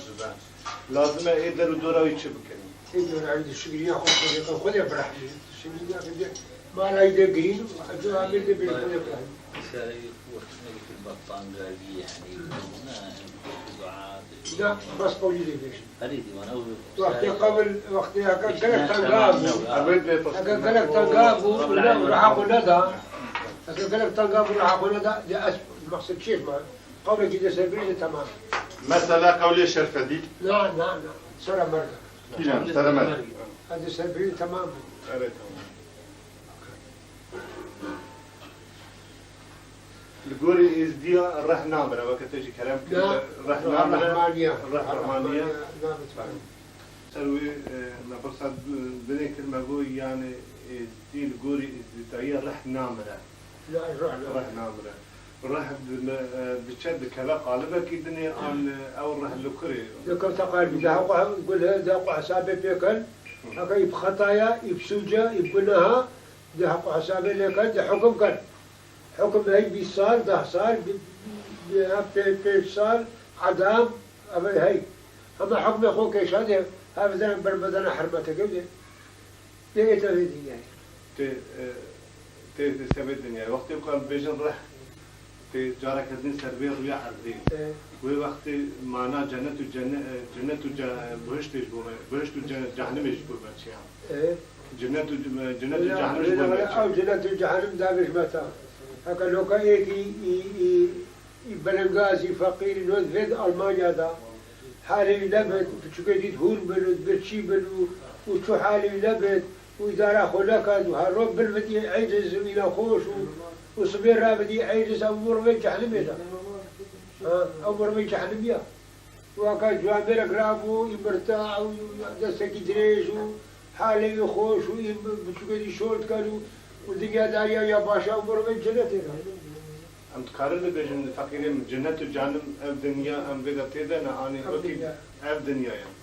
لازم يقدر دورة ويشبكن يقدر عند الشجرية خذ برحمة الشجرية ما لا يدقين أجوا عامل ده بيقول برحمة ساري وقتنا في البطان قالي يعني لا بس قولي لي ليش أريد وأنا أقول وقت قبل وقت كلك تنقاب أبد كلك تنقاب وراح أقول هذا كلك تنقاب وراح أقول هذا ده المقصد شيء ما قولك إذا سبيل تمام مثلا قولي شرفدي لا سرى مرة نعم سلامات هذا سبيل تمام الجوري إزديا راح نعمل وقت تجي كلام راح نعمل راح رحمانية سلوي نبصد بني كلمة قوي يعني إزدي الجوري إزديا راح نعمل لا راح نعمل راح بتشد كلا قالبك الدنيا عن أول راح لكري ذكر تقال بده يقول هذا حسابه بيكل هكا يبخطايا يبسوجا يبنها ده حسابه لكل ده حكم كل حكم هاي 20 سال 10 سال ب سال عدام أما هاي أما حكم أخوك إيش هذا هذا بربدنا حرمتك كده ليه تفيدني يعني تسبب الدنيا وقت يقال بيجن رح تجارك هذين سربي رياح عرضين ووقت معنا جنة بهشت جهنم يجبر بتشيها جنة جهنم يجبر أو جنة جهنم ده مش متى هكذا لو كان يجي بلنغازي فقير نود فيد ألمانيا ده حالي لبت بتشكيت هون بلو برشي بلو وشو حالي لبت وإدارة خلاك وهالرب بالبدي عيجز إلى خوش وصبير رابدي عيجز أمور من جهنم ده أمور من جهنم يا وكان جوامر قرابو يمرتاع ودستك دريج وحالي يخوش وبتشكيت شورت كانوا والدنيا داريا يا باشا أمور من جنة أم تقارن بين فقيرين جنة وجهنم أم دنيا أم بيدا تيدا أنا أكيد أم دنيا يعني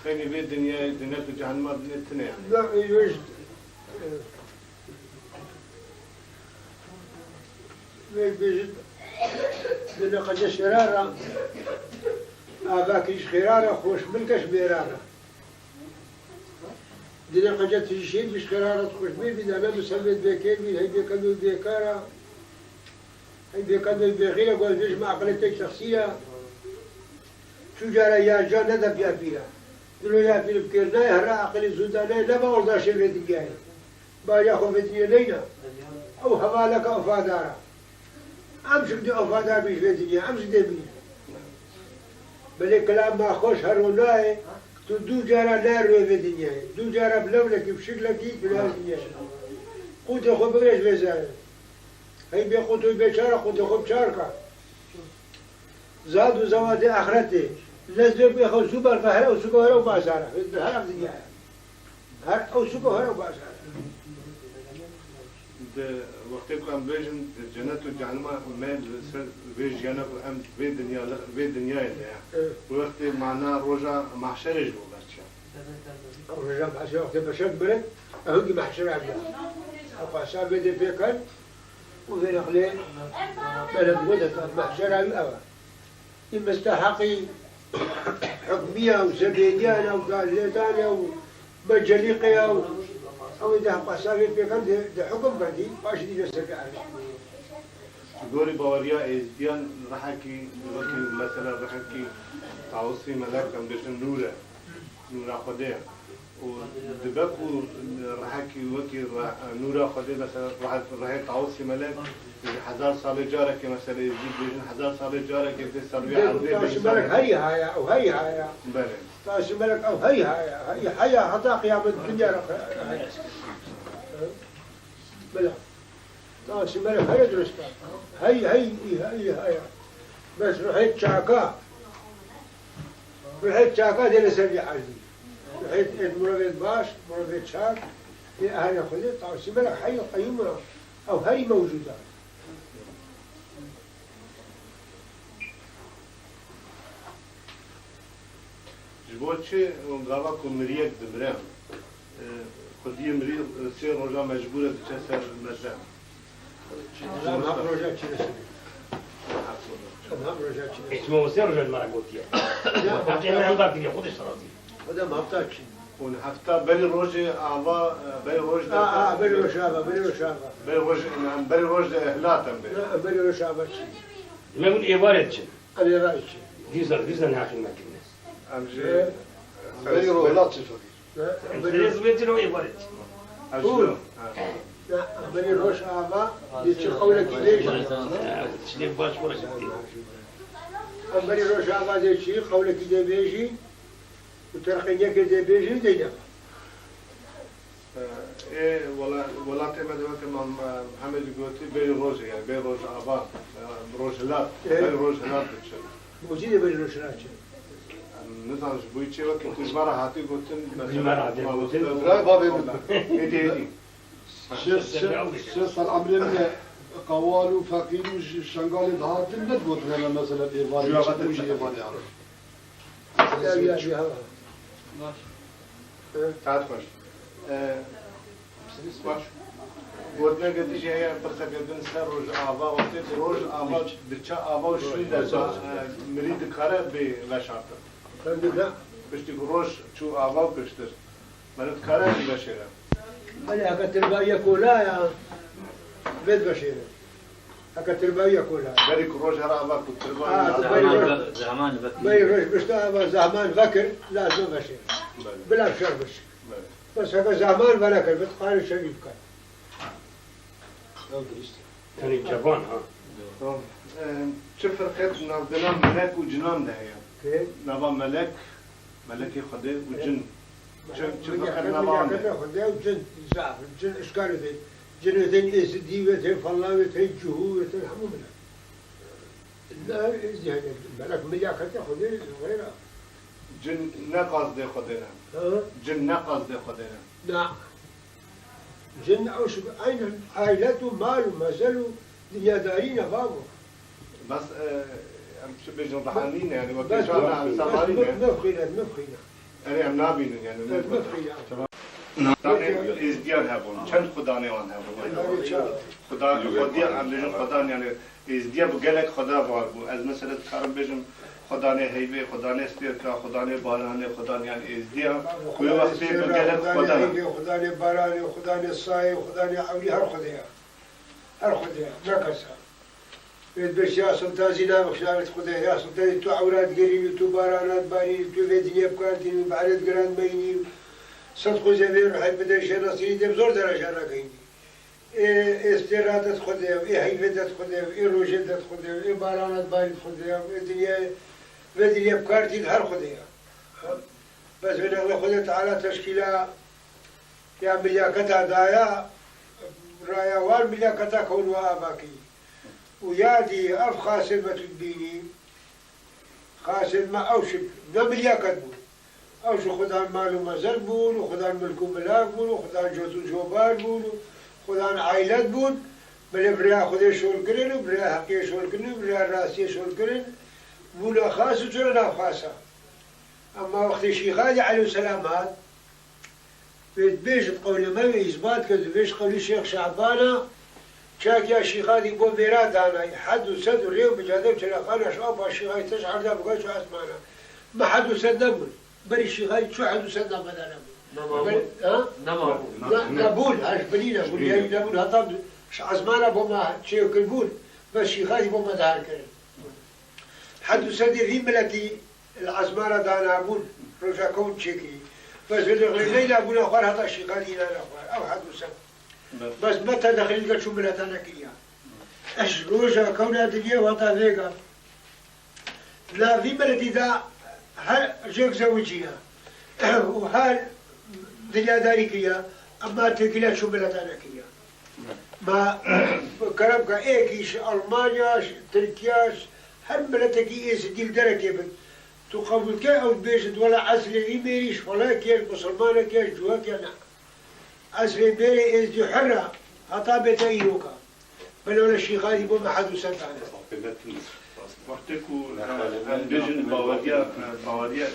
خليني بيد دنيا جنة وجهنم ما بنتنا يعني لا يوجد بيجد بنقج شرارة أباكيش خرارة خوش ملكش بيرارة دينا قجت تجيشين بيش خرارة خوش بيدا أنا مسمد بكين بيد هاي بيكمل بيكارة هاي بيكمل بغيرة قول بيش ما عقلتك شخصية شو جارة يا جان هذا بيابيلا دلو يا بيل بكيرنا يهرا عقل الزوداني لا ما وردا شيء في الدنيا با ياخذ في الدنيا لينا أو هوالك أفادارا أمشك دي أفادار بيش في الدنيا أمشك دي بيش بل كلام ما خوش هروناي دو جارة نار في الدنيا دو جارة بلولك بشكلك في الدنيا قوت أخو بغيش بيزار هاي بيقوتوا بيشارة قوت أخو بشاركة زاد وزواد آخرته لازم بياخذ سوبر فهلا وسوبر هلا وبازارة هلا في الدنيا هر أو سوبر هلا وبازارة وقت يكون بيجن جنة وجهنم مال بيج جنة أم بيد دنيا يعني وقت معنا رجع محشر يجوا برشة رجع محشر وقت بشر برد أهجي محشر عبده أقع شاب يدي فيكل وفي نقلين بلد ودت محشر عبده إما استحقي حكمية وسبيديانة وقالتانة ومجليقية أو إذا قصاري في كم ده حكم بدي باش دي جسك عليه. دوري باوريا إزديان رحكي مثلا رحكي تعوصي ملاك أم بيشن نورا خديه ودبكو رحكي وكي نورا خديه مثلا راح تعوصي ملاك 1000 سال جارك مثلا يزيد بيشن 1000 سال جارك يزيد سالوي عرضي. ملاك هاي أو هاي. بله. طاش ملك أو هي حياة حتى قيام الدنيا بلا طاش ملك هي درستا هي بس رحت شاكا دي لسري حالي رحت مرابط باش مرابط شاك دي أهل خذي طاش ملك حي قيومة أو هي موجودة جبوتشي ونقابا كمريك دبرام خدي مري سير رجع مجبورة تشسر المجان لا ما بروجات شيء ما بروجات شيء اسمه سير رجل مرقوتيا أنا هم باكي ياخذ اشتراطي هذا ما بتاعش ونحفتا بلي روجي أعضاء بلي روج بلي روشابة بلي روج إهلاتا بلي روشابة ما يقول إبارة شيء أنا رأيي ديزل ناخذ مكان أمجي بلي روهلات الناس بيتنا إبارة أجل لا بلي روشابة دي قولك ليش شنو باش ولا شيء بلي روشابة دي شيء قولك دي بيجي وترقينيك دي بيجي دينا إيه ولا تما دمك محمد قلتي بلي روج يعني بلي روج أعضاء روجلات بلي روجلات بتشل موجودة بلي روشابة نزانش بويتشي وقت تجمع هاتي قلتن تجمع هاتي قلتن. براي بابي إيه شيخ العمرين قوالو فقير وشنغالي دهات ندبط لنا مثلا إيفاني وش إيفاني تعال خوش باش قلنا قد جاي برتقل بنسر روج آبا وقت روج آبا بتشا آبا وشوي درجة مريد كاره بلاشارته بشتي روج شو آبا بشتر مريد كاره بلاشيره بلي هكا ترباية كولا يا بيت بشيرة هكا ترباية كولا بريك روج هرا آبا كتربا زمان بكي بلي روج بشتا زمان بكر لازم بشيرة بلا بشربش بس هكا زمان بلكر بتقال شريف كان كان جبان ها شو فرقت نبضنا ملك وجنان ده هي كيف؟ نبا ملكي خده وجن شو فرقت نبا نبا عنده خده وجن زعف الجن اشكاله ذي جن ذي اسدي وذي فلاوي ذي جهو وذي الحمو منها لا ازدي ملك ملياكته خده غيره جن نقص ده خدنا جن نقص ده خدنا لا جن أو شو أين عائلته ماله مازالوا دنيا دارين بابه بس شو بيجون رحانين يعني بس وكيشان سامارين يعني مفخينة أنا أم نابين يعني مفخينة نابين إزديان هبون چند خدا نوان هبون خدا خودی ام بيجون خدا يعني إزديان بقلق خدا باربو از مثلا كارم بيجون خدا نه هیبه خدا نه استیرکا خدا نه بارانه خدا يعني إزديان كل وقت بقلق خدا خدا نه بارانه خدا نه سایه خدا نه عولی هر خدا نکسا بس يا سلطان زينا بخشارة خدا يا سلطان تو عورات قريني تو بارانات باريني تو في دنيا بكارتيني بعرض قران بيني صدق زمير حي بدأ شيء نصيري دي بزور درجة راكيني استيرادات خدا هيفدات خدا روجدات خدا بارانات باريني خدا الدنيا في دنيا بكارتيني هر خدا بس من الله خدا تعالى تشكيلة يا ملياكتا دايا رايا وال ملياكتا كونوا أباكي ويادي أف خاسر ما تبيني خاسر ما أوشب نمليا كتبون أوشب خدان مالو مزر بون وخدان ملكو ملاك بون وخدان جوتو جوبار بون وخدان عائلات بون بل بريا خدي شول كرين وبريا حقية شول كرين وبريا راسية شول كرين بولا خاص وجرنا خاصة أما وقت الشيخ عليه السلامات بيج بقول ما إثبات كذا بيج قول الشيخ شعبانا شاك يا شيخاتي بو ميراد أنا حد وسد وريو بجادة وشلاقانا شعب الشيخاتي تشعر ذا بقى شو أسمعنا ما حد وسد نمل بري الشيخاتي شو حد وسد نمل أنا نبول هاش بنينا بول يعني نبول هطب أسمعنا بما شيء كلبول بس شيخاتي بما دار كريم حد وسد في ملتي الأسمعنا دانا بول رجع كون شيكي بس الليلة أقول أخوار هذا الشيخاتي لا أخوار أو حد وسد بس متى دخلت شو ملتنا كيا ايش روجا كونها دنيا وطا فيغا لا في بلدي ذا هل جيك زوجية وهل دنيا داري كيا أما تكلا شو بلتانا كيا ما كربك إيكيش ألمانياش تركياش هل بلتكي إيس ديل درجة بن تقبل كي أو بيجد ولا عسل إيميريش ولا كيش مسلمانة كيش جوا كينا عسل إيميري إيس دي حرة هطا بتايوكا بلولا الشيخ هذه بو ما حد وسنت عنه وقتكو بيجن باوريا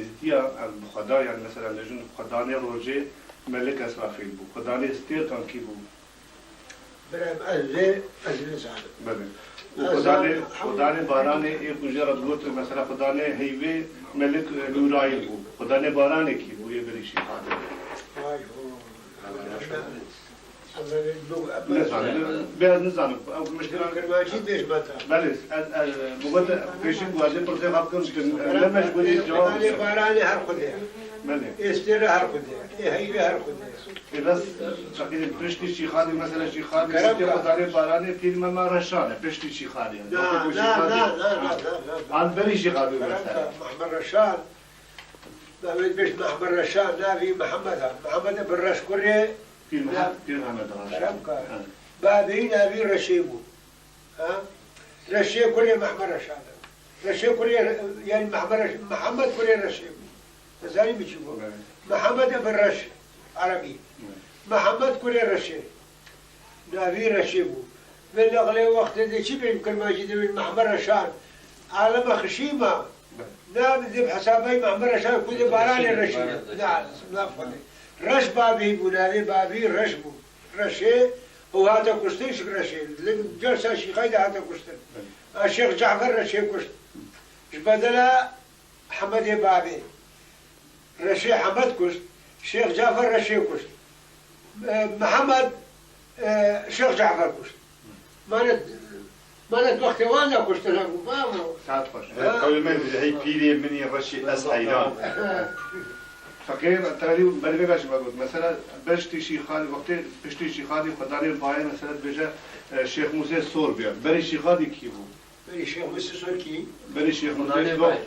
ازديا الخدا يعني مثلا لجن خداني روجي ملك اسرافيل بو خداني استير كان كي بو برام أزل زعل بله خداني باراني ايه مجرد قلت مثلا خداني هيوي ملك نورايل بو خداني باراني كي بو يبري شي هذا نزانم او مشكله كرماجي بيش بطا بله بقول بيشين واجب برضه هابكن لما مشغولي جواب خداني باراني هر خديه بله استير هر خديه هيوي هر خديه بس شكل برشتي شي خادي مثلا شي خادي خداني باراني فيلم ما رشانه برشتي شي خادي لا لا لا لا عن بري شي خادي مثلا محمد رشاد ما بيش محمد رشاد نبي محمد بن رشكوري فيلم محمد رشاد بابين نبي رشيبو ها رشيب كوري محمد رشاد رشيب كوري يعني محمد كوري رشيبو زاني بيجيبو محمد بن رش عربي محمد كوري رشيب نبي رشيبو من أغلى وقت اللي شبه يمكن ما يجي من محمد رشاد عالم خشيمة نعم ذي بحسابي محمد رشاد كل باراني رشيد نعم رش بابي بنابي بابي رشبو رشي هو هذا كشتين شك رشيد لكن جلسة الشيخ هذا كشتين الشيخ جعفر رشي كشت بدلا حمد بابي رشي حمد كشت الشيخ جعفر رشي كشت محمد الشيخ جعفر كشت مالت وقت وانا كشت لهم فاهموا ساعات خوش قبل ما هي بيري مني رشي أس حيران فكيف ترى بري باش بقول مثلا بشتي شي خالي وقت بشتي شي خالي خداني باي مثلا بيجا شيخ موسى سوربيا بري شي خالي كيفو بري شيخ موسى سور كي بري شيخ موسى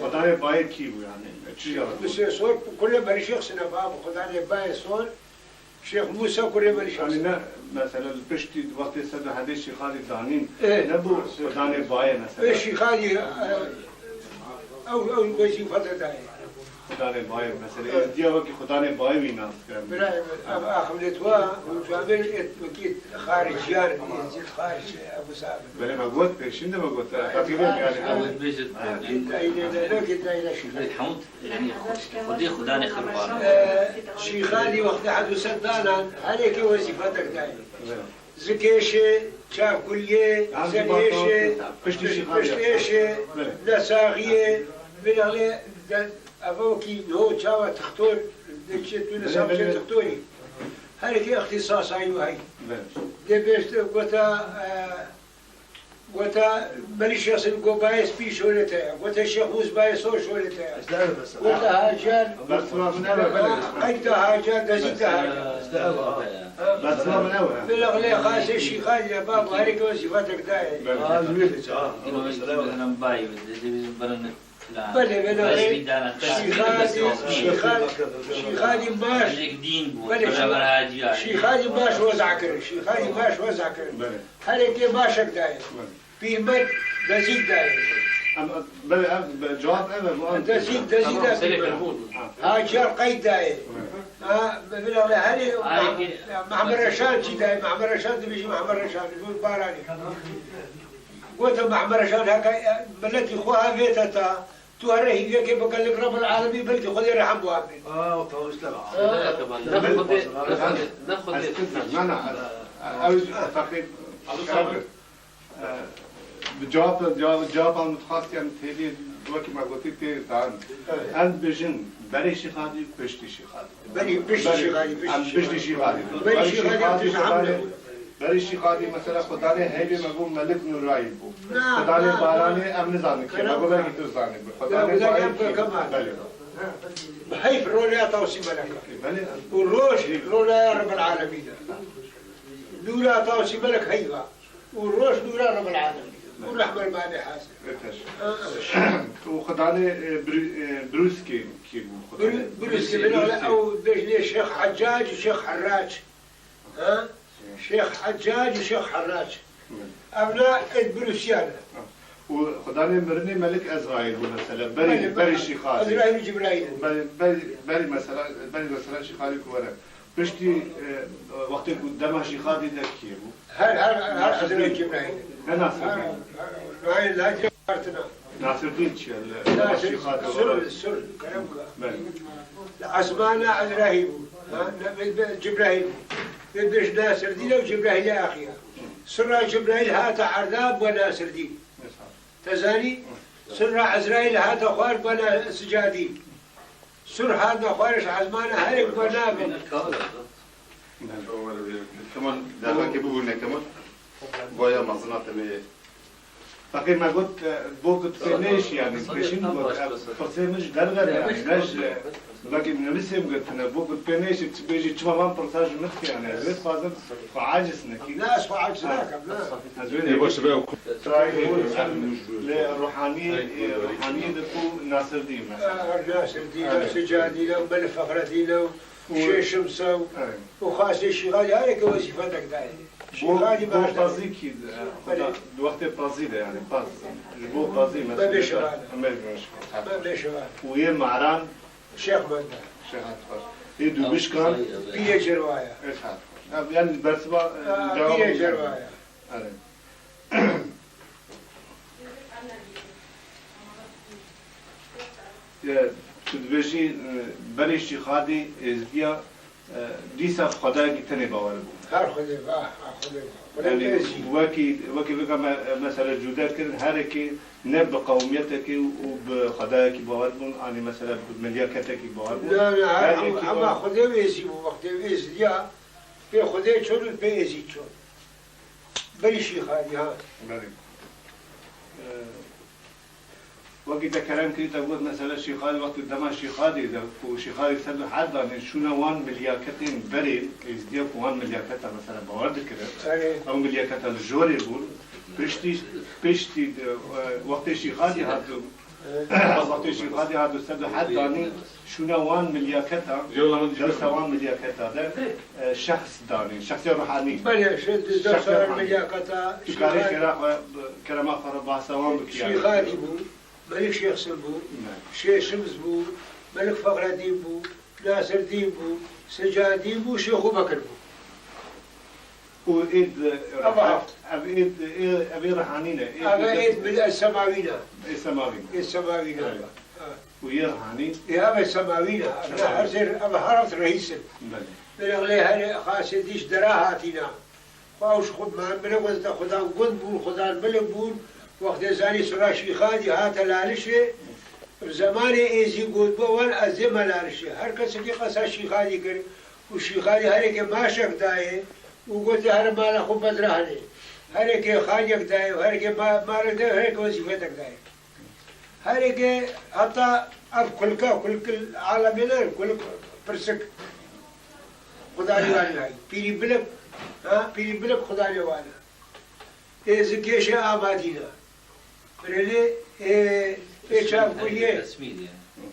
خداني باي كيفو يعني تشي موسى سور كل بري شيخ سنه باب خداني باي سور شيخ موسى كل بري شيخ يعني مثلا بشتي وقت سد هذا شي خالي دانين نبو خداني باي مثلا شي خالي او وظيفه داي خداني باي مثلا ديوك خداني باي ويناس براي اخملتوا وجابل وكيت خارجيان يزيد خارج ابو سعد بله بقول بيشنده بقول تقريبا يعني بيجد الحمد الحمد يعني خدي خداني خربان شي خالي وقت حد سدانا عليك وظيفتك داي زكيشي شاف كلية زنيشي بشتيشي نساغية من عليه أفوكي هو شاوة تختار دكتور نساب تختاري هذه اختصاص أيوة هاي ده بيست قوتا ماليش يصل قو بايس بي شولتها قوتا الشيخ موس بايسو شولتها قوتا هاجان قيتا هاجان دزيتها بس ما من أول بالأغلى خاص الشيخ هذا باب هذيك وظيفتك داعي أنا باي بله شيخادي باش شيخادي باش وزعكر شيخادي باش وزعكر هذيك باشك داير في مد دزيد داير بله جواب أنا دزيد ها جار قيد داير بالأغلى هذه محمد رشاد شي داير محمد رشاد بيجي محمد رشاد يقول باراني قلت محمد رشاد هكا بلتي خوها فيتتا توريه هيك بقول لك رب العالمين بلكي خذي رحم بوابي ناخذ جواب المتخصص يعني تهدي دوكي ما قلتي تان أنت بيجن بري شي خادي بشتي شي خادي بري بشتي شي خادي بشتي شي خادي بري شي خادي بري شي خادي مثلا خداني هيبي مقول ملك نورايل بو خداني باراني أم نزاني كي مقول لك تزاني خداني باي كمان بحيف رولا توصي ملك والروش رولا رب العالمين دولا توصي ملك هيبة والروش دولا رب العالمين والأحمر ما عليه حاسب. وخداني بروسكي كيف بروسكي من أو بيجني شيخ حجاج وشيخ حراج. ها؟ شيخ حجاج وشيخ حراج. أبناء البروسيان. وخداني مرني ملك أزرائيل مثلا بري شيخالي. أزرائيل جبرائيل. بري مثلا شيخالي كورا. بشتي وقت قدامها شيخالي ده كيف؟ هر أزرائيل جبرائيل. ناصر. لا جبرتنا. ناصر الدين سر كلامك. أسمانا أزرائيل. جبرائيل. بدش ناصر الدين وجبرائيل أخيها. سر جبرائيل هذا عذاب وناصر الدين. تزاني سر عزرائيل هذا خوار بنا سجادي سر هذا خوارش عزمانه هرق بنا من كمان داخل كيف بقولنا كمان بايا مزنات بيه فقير ما قلت بوقت فينيش يعني بيشين فرصة مش درجة يعني مش لكن نفسهم قلت أنا بوقت فينيش بيجي تشوف ما برتاج مخي يعني زيت فازم فعاجز نكى لا أسمع عجزناك لا يبغى شباب للروحانية دكتور ناصر الدين ناصر الدين سجادي له بل فخرتي له وشي شمسه وخاصة شغالي هاي وظيفتك داير شغالي بو بازي كي الوقت بازي ده يعني باز بو بازي مثلا ما بيشغال ما بيشغال ويا معران شيخ مدة شيخ هاتفر يدو بيشكان بيه جروايا ايش هات يعني البرسبة بيه جروايا تدبيجي بريشي خادي ازديا ديسا خدای گیتنی باور بود. هر خدای يعني وكي بقى مثلا جودات كن هر كي نب قوميتك وبخداك باور بون يعني مثلا بملياكتك باور بون. لا اما خدای ویسی وقت ازديا به خدای چون به ازی چون. بريشي خادي ها. وقت كلام كده تقول مثلا شيخالي وقت قدام شيخالي ده وشيخالي سبب حد يعني شنو وان ملياكتين بري ازديا وان ملياكتا مثلا باورد كده او ملياكتا الجوري يقول بيشتي وقت شيخالي هذا وقت شيخالي هذا سبب حد يعني شنو وان ملياكتا جلسة وان ملياكتا ده شخص داني شخص روحاني بله شد دكتور ملياكتا شيخالي كلام فربع سوام بكيان شيخالي بو ملك شيخ سلبو شيخ شمس بو ملك فخر الدين بو ناصر الدين بو سجادين بو شيخ بكر بو وإيد أبي رحانينا إيد بالسماوينا السماوينا ويا رحاني يا أبي السماوينا أنا أرسل أبي حرفت رئيسا من أغليها خاصة ديش دراهاتنا فاوش خد ما من وزد خدا قد بون خدا الملك بون وقت زاني سراشي خادي هات لالشه زمان ايزي قد بوان ازم لالشه هر کس کی قصا شيخادي کر و شيخادي هر کے ماشق دای و قلت هر مال خو بدرهنه هر کے خاجق دای هر کے مال دای هر کو وظیفتك دای هر کے حتى اب كل عالمنا كل برسك خدای والا پیری بلک پیری بلک خدای والا از کیش آبادینا بريلي شاب كلية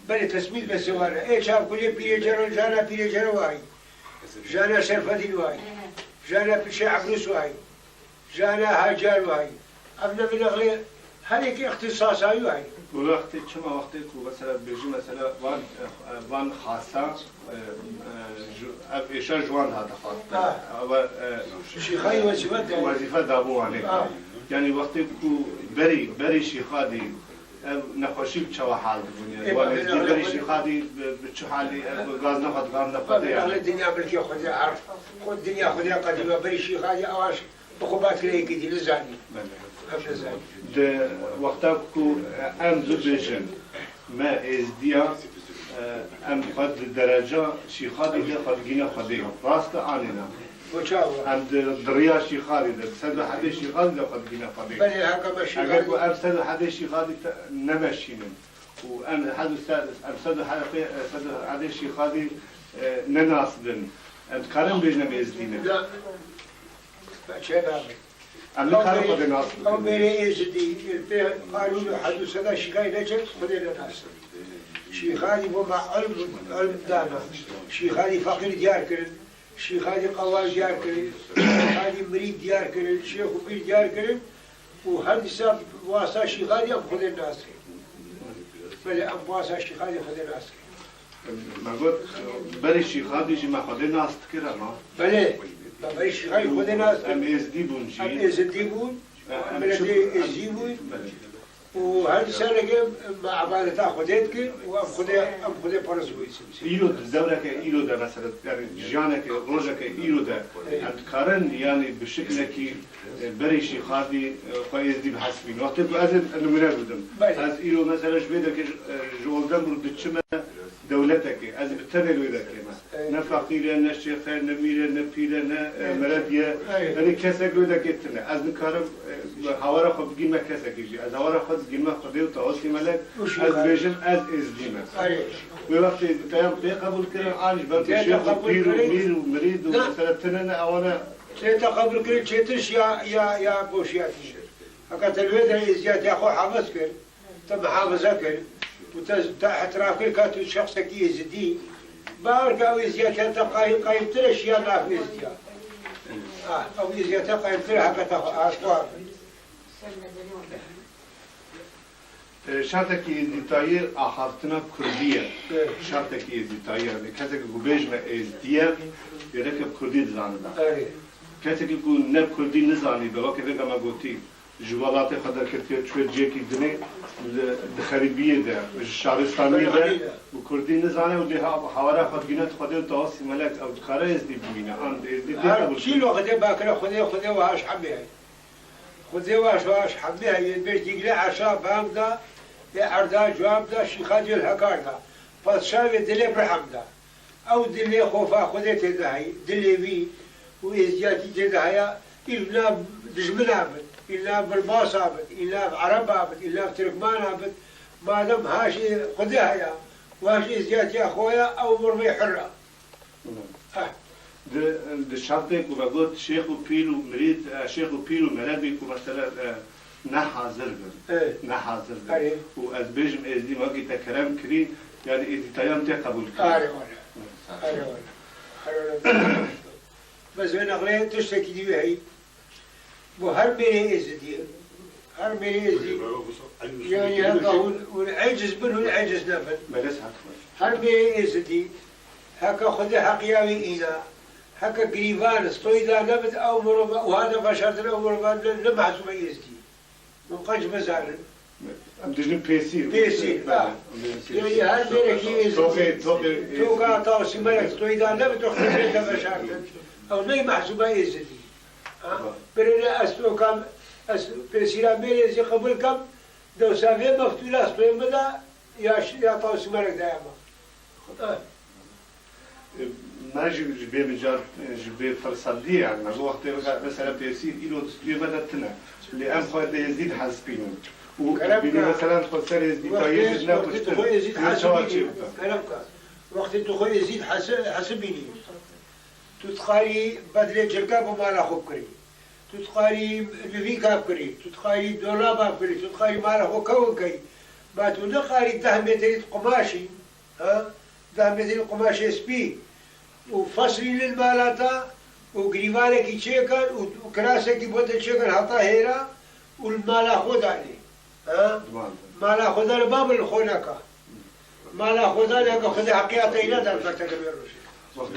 بل تسميد بس وانا شاب كلية بيجرو جانا بيجرو واي جانا شرفدين واي جانا بشي عبروس واي جانا هاجار واي أبنا من أغلي هلك اختصاص واي وقت شما وقتك مثلا بيجي مثلا وان خاصة إيش جوان هذا خاص شيخاي وظيفة دابو عليه يعني وقتك بري شيخادي نخوشي بشوا حال الدنيا ولا بري شيخادي بتشو حالي غاز نفط يعني الدنيا بالكي خذها عارف خذ الدنيا خذها قديمة بري شيخادي أواش بخبات كلي كدي لزاني ده وقتك أم زبيشن ما إزديا أم قد درجة شيخادي ده قد جينا خديه راست عننا عند الدريا شيخالي ده بسد حد شيخالي ده قد جينا خديه بني هكذا شيخالي أقول أبسد حد شيخالي نمشينا وأنا حد السادس أبسد حد شيخالي نناصبن أنت كارم بيجنا بيزدينا لا شباب أمي خارج خد الناس أو ميري إزدي قالوا حدو سدا شكاية نجد خدنا الناس شيخ هذه وما علم دانا شيخ هذه فقير ديار كرن شيخ هذه قوال ديار كرن شيخ هذه مريد ديار كرن شيخ وبير ديار كرن وهذه سب واسا شيخ هذه أم خد الناس بل أم واسا شيخ هذه خد الناس ما قلت بري الشيخ هذا يجي ما خد الناس تكره ما بله بري الشيخ هذه خد الناس أم إزديبون شيء أم إزديبون بلدي إزديبون وهذه سنة مع عبادتها خديتك وأم خدي برزوي إيرو دورك إيرو ده مثلا يعني جانك روجك إيرو ده كارن يعني بشكل كي بري شيء خاطي قايز دي بحسبين وقت بأذن إنه من أبدم از إيرو مثلا جبيدك جولدم ردتشمه دولتك از بتدل وذاك ما نفقير نشيخ نمير نبير مرادية يعني كسر وذاك تنا از نكارم هوارا خد جيمة كسر كيجي از هوارا خد جيمة خديو تواصل ملك از بيجم از إزديمة ووقت تيام قبول كرا عايش برضه شيخ وبير ومير ومريد ومثلا تنا أوانا قبل كل شيء يا بوشياتي هكذا الوضع إزيات يا أخو حافظ كر تم حافظة كر وتحت رافيل كاتو شخصك يزدي بارك أو إزيات أنت قايم ترش يا ناف إزيات أو إزيات قايم ترش هكذا أسوار شرطك إزديتاير آخرتنا كردية شرطك إزديتاير يعني كذا جوبيج ما إزدية يركب كردي زاندا كذا يكون نب كردي نزاني بواقع ذا ما قلتي جوالات خدر كتير شوية جيكي دني الخريبية ده الشعرستانية ده وكردي نزاني وده حوارا خد جنات خده وتواصي ملك أو تخارج دي بمينا عند إزدي شيل وقته باكره خده وهاش حبيها خده وهاش حبيها يبيش دقلة عشاء بام ده عرضا جواب ده شيخاجي الهكار ده فالشاوي دلي برحم ده أو دلي خوفا خده تدهي دلي بي وإزياتي تدهي إلا دجمن عبد إلا بالباص عبد إلا بعرب عبد إلا بتركمان عبد ما دام هاشي خدها يا وهاشي إزياتي أخويا أو مرمي حرة ده شرطك وبقول شيخ وبيل ومريد شيخ وبيل ومرابي ومثلا نحاضر نحاضر وأزبيجم إزدي ما قلت كلام كريم يعني إذا تيام تقبل بس من أغلين تشتكي دي بهاي وهر ميري إزدي هر ميري إزدي يعني هذا والعجز منه العجز نفل هر ميري إزدي هكا خذ حقياوي إينا هكا قريبان ستويدا نبت أو مربا وهذا فشرتنا أو مربا لمحسو ما يزدي من قج مزارن أم تجنب بيسير يعني هر ميري كي إزدي توقع طاوسي ملك ستويدا نبت وخذ فشرتنا أو ني محسوبة إزدي برنا أستو كم بسيرا ميري زي قبل كم دو سافي مفتولة أستو مدى يا طاوسي ملك دائما ما جبي مجال جبي فرصدي يعني ما وقت مثلا بيسير إلو تستوي بدتنا اللي أم خد يزيد حسبينه وبيني مثلا خسر يزيد طيب وقت يزيد حسبيني كلامك وقت تخوي يزيد حسبيني تتقاري بدل جرقاب ومالا خوب كري تتقاري لفي كاب كري تتقاري دولاب كري تتقاري مالا خو كون كي ما تنقاري 10 متر قماشي 10 متر قماشي سبي وفصلي للمالاتا وقريبانك يشيكن وكراسك يبوت يشيكن حطا هيرا والمالا خود عليه مالا خود على باب الخونكا مالا خود عليه خود حقيقة إلى دار فتك بيروش وقت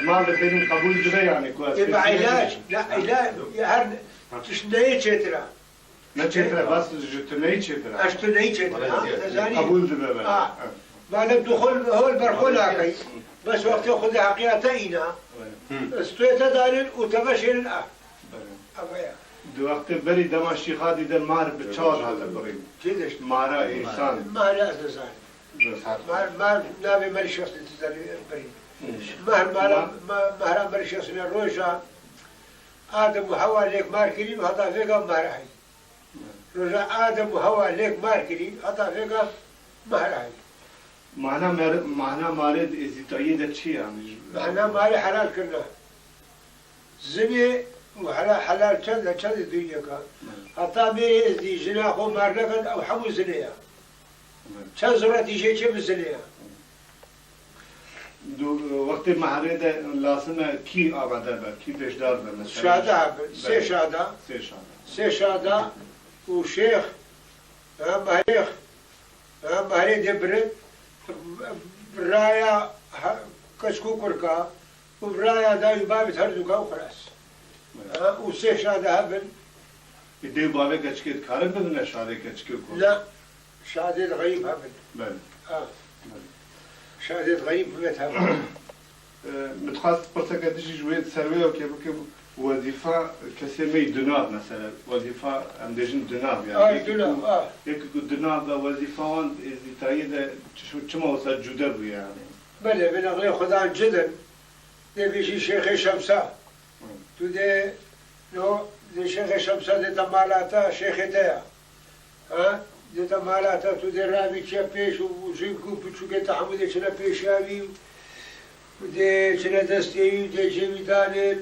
ما بدين قبول جدا يعني كويس يبقى علاج لا علاج هر تشنيه شترا لا شترا بس جتنيه شترا اشتنيه شترا قبول جدا بعد دخول هو البرخول هاكي بس وقت ياخذ حقيقتينا استويت دارن وتبشر دو وقت بري دمشق هذه ده مار بتشار هذا بريم كيدش مارا إنسان مارا إنسان مار نبي مري شخص بريم مهرا مري شخص روجا آدم وحواء ليك ماركرين وهذا فيها مهراي روجا آدم وحواء ليك ماركرين هذا فيها مهراي معناه مارد إزتايد شيء يعني معناه ماري حلال كنا زني حلال چند الدنيا كان حتى بيري ازدي جنا خو مارنكن او حمو زنيا چند زراتي شي چه بزنيا دو وقت محره ده لازمه کی آمده به کی پیشدار به مثلا شهادة سي شهادة سه شهاده سي شهادة وشيخ مهريخ مهري دبرت برايا كشكو كركا وبرايا داي بابت هردوكا وخلاص وسي شهادة هبل ایده بابه کچکت کارم بدونه شهاده کچکی کو لا شهادة غريب هبل بله شهادة غريب بيت هبل متخواست پرسه که دیجی جوید سروی و که بکم وظیفه کسی می دناب مثلا وظیفه هم دیجن دناب یعنی دناب یکی دناب و وظیفه آن ازدیتایی چما وصل جدا بو یعنی بله من أغلي خدان جدا ده بيجي شيخ شمسة تو ده نو ده شيخ شمسة ده تمالاتا شيخ تايا ده تمالاتا تو ده رامي چه پیش و جيبكو بچو که تحمده چنه پیشاوی و ده چنه دستیوی ده جویدانه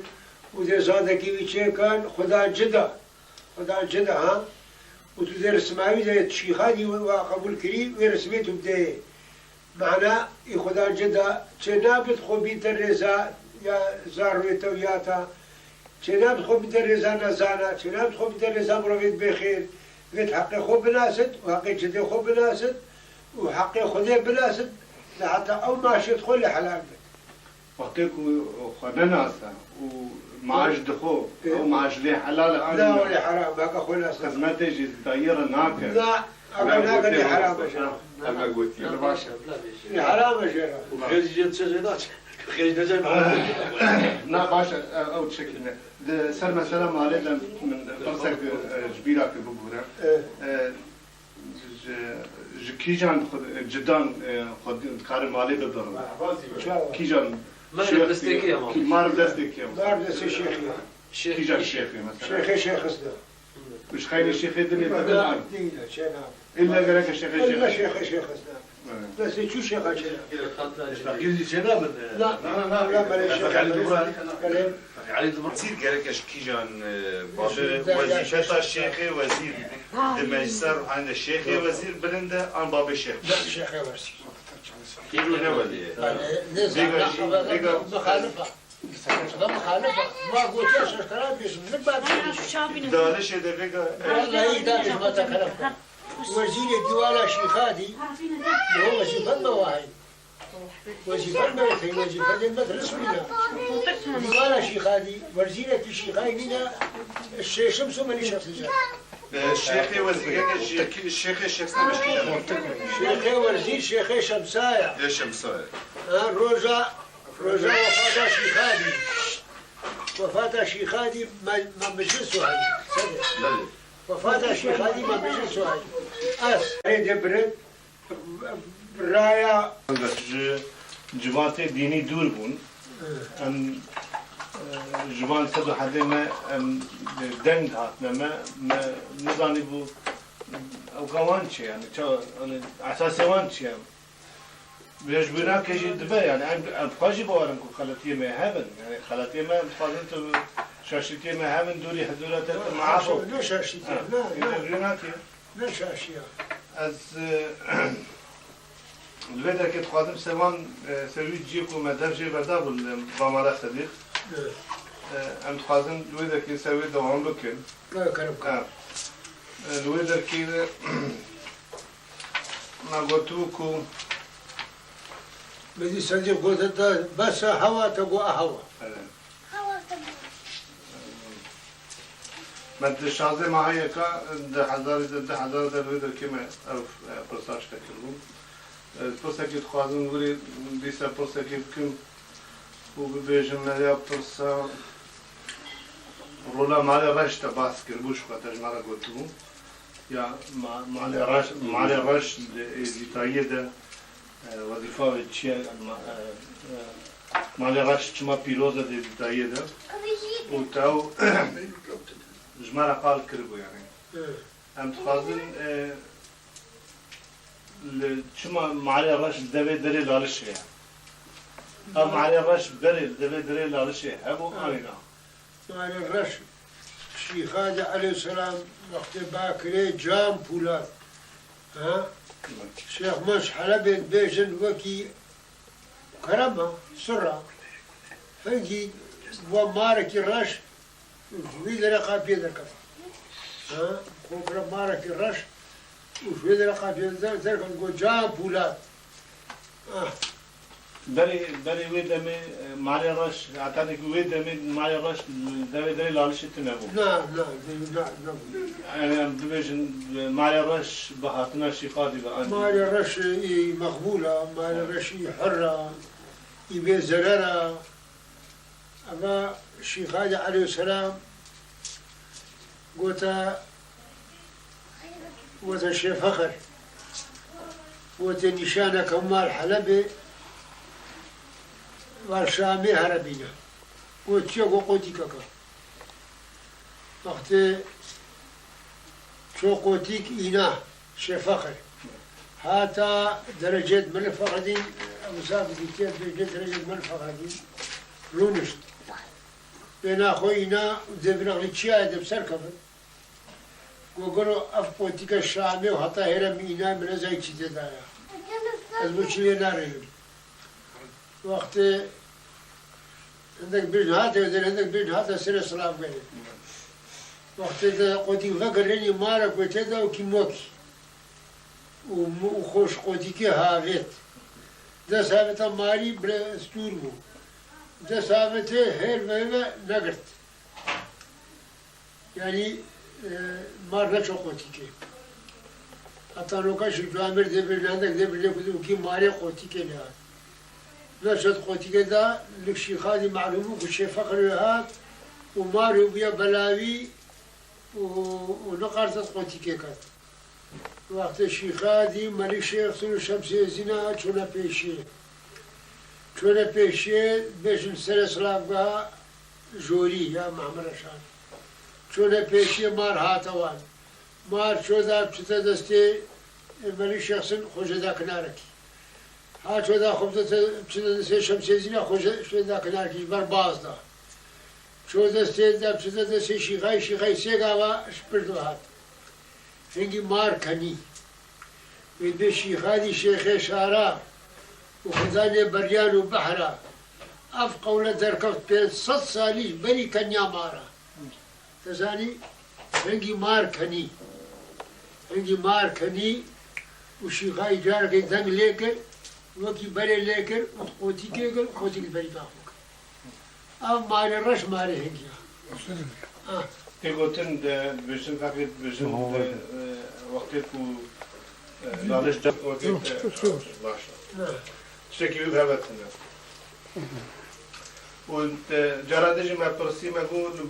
و ده زادکی وی چه کن خدان جدا ها و تو ده رسماوی ده شيخاني و قبول کری و رسمیتو بده معنا خدا جدا چنابت خو بیت رضا یا زارویت ویاتا چنابت خو بیت رضا نزانا چنابت خو بیت رضا مروید بخیر ویت حق خو بناسد و حق جدا خو بناسد و حق خدا بناسد لحتى او ماشي تدخل حلال بيت وقتی که خدا ناسا و معاش دخو او معاش لی حلال لا ولا حرام هكا خو ناس خدمته جی طایر ناکر لا أنا قال حرام شرف أنا قلت لا له باشا بلا بيش حرام شرف وخير جيت شجرات خير نجم نه باشه او شکل نه ده سر مثلا مالی دم من فرصك جبيرة في ببورة كيجان جدان خد كار مالی بدرم كيجان ما دستك يا ماما مار دستك يا دار دس الشيخ كيجان شيخي مثلا شيخ اسده مش خاين الشيخ يدني لا بدل دينا شنو إلا قالك الشيخ إلا الشيخ شيخ اسده بس شو شيخ شنو يجي شنو من لا لا بلا شيخ علي دبر تصير قالك اش كيجان بابا وظيفة الشيخ وزير دميسر عن الشيخ وزير بلنده عن بابا الشيخ لا الشيخ بس كيلو نولي مخالفة مخالفة ما قلت يا شيخ كلام بيش من دالش ده بيجا والله دارش ما تكلم وزير الدوالة شيخادي هو وظيفة مواهي وظيفة الملكي وظيفة المدرس منا الدوالة شيخادي وزيرة الشيخاي منا الشيخ شمس من شخص الشيخ وزير الشيخ سنة شيخ وزير شيخ شمسايا يا شمسايا روجا وفاة شيخادي وفاة شيخادي ما مجلسه هذه وفاة شيخادي ما مجلسه هذه هيدا برد برايا جوانت دینی دور بون ام جوان صدو حده ما دنگ هات ما نزانی بو او قوان چه يعني چه اساس وان چه بيش بنا كجي دبا يعني ام بخاجي بوارم كو خلاتيه ما هبن يعني خلاتيه ما بخاطر شاشتيه ما هبن دوري حدولات معافو لا شاشتيه لا شاشيه از الويدا كي تقادم سوان سوي تجيكو مدام جي بردا بالبامارا صديق ام تقادم الويدا كي سوي دوام بكن لا كرم الويدا كي ما قلتوكو بدي صديق قلت بس هوا تقوى هوا مد شازه معايا كا ده حزار ده الويدا كيما او برساش تكلمون پرسه که خوازم ولی بیشتر پرسه که بکن و ببیجم مریا پرسه رولا مال رش تباس کربوش خاطر مرا گفتم یا مال رش دیتایی ده وظیفه چیه مال رش چما پیروزه دیتایی ده و تاو جمارا قال کربو یعنی هم تخازن شما معالي الرش دبي دري لالشيء أو معالي الرش بري دبي دري لالشيء هبو أمينا مال الرش الشيخ هذا عليه السلام وقت باكري جام بولاد ها شيخ مش حلبين بيجن وكي كرمة سرة فنجي ومارك الرش وشويد رقا في ذلك ها كوكرا مارك الرش وشويد رقا في ذلك نقول جام بولاد بري ويدمي معلي رش اعتقد ويدمي معلي رش دري لالش تنبو نعم يعني بيجن معلي رش بحاتنا شيخادي بقى مال الرش مقبولة مال الرش حرة يبي زرارة أما الشيخ هذا عليه السلام قوتا شيخ فخر قوتا نشانة كمال حلبي والشامي هربينا قوتشيكو قوتي كاكا وقت شو قوتيك إنا شيخ فخر هاتا درجة من الفقدين مسافة كتير درجة من الفقدين رونشت بين أخوينا ودبنا غلتشيا دبسر كفن وقالوا أفقوتيك الشامي وحتى هرمينا من زي كتير دايا أزبوشي ناريهم وقت عندك بين هاتا وذل عندك بين هاتا سنة سلام قال وقت قوتي فقرني مارا قوتي وكيموكي وخوش قوتي كي هاغيت ده سابتا ماري بلا ستوربو ده سابتا هير مهمة نقرت يعني مار نشو قوتي كي حتى لو كان شو جوامر دبر عندك دبر لكو كي ماري قوتي كي لها نشد قوتي كي ده لكشي خادي معلومه كشي فقر هات وماري بيا بلاوي ونقرت قوتي كي كات وقت الشيخادي ملك شيخ سنو شمسي زنا چونا پیشی بيشن سر سلام بها جوري يا معمر شان چونا پیشی مار هاتوان مار چودا بچتا دستی ملك شيخ سن خوشدا کنارکی ها چودا بچتا دستی شمسي زنا خوشدا کنارکی بر باز دا چودا بچتا دستی شيخاي سيگاوا شپردو هات هنگی مار کنی ويدي شيخادي شيخ شارع وخزاني بريان وبحرة أفقا ولا تركبت بين 6 سالي بري كنيا مارا تزاني هنگي مار كني وشيخاي جارك دنگ ليكر وكي بري ليكر وقوتي كيكر قوتي بري باخوك أف ماري رش ماري هنگي تقولتن بيجن فكرة بيجن وقتك لالش جاب وقت شكل يذهبتنا وانت جرادجي ما برسي ما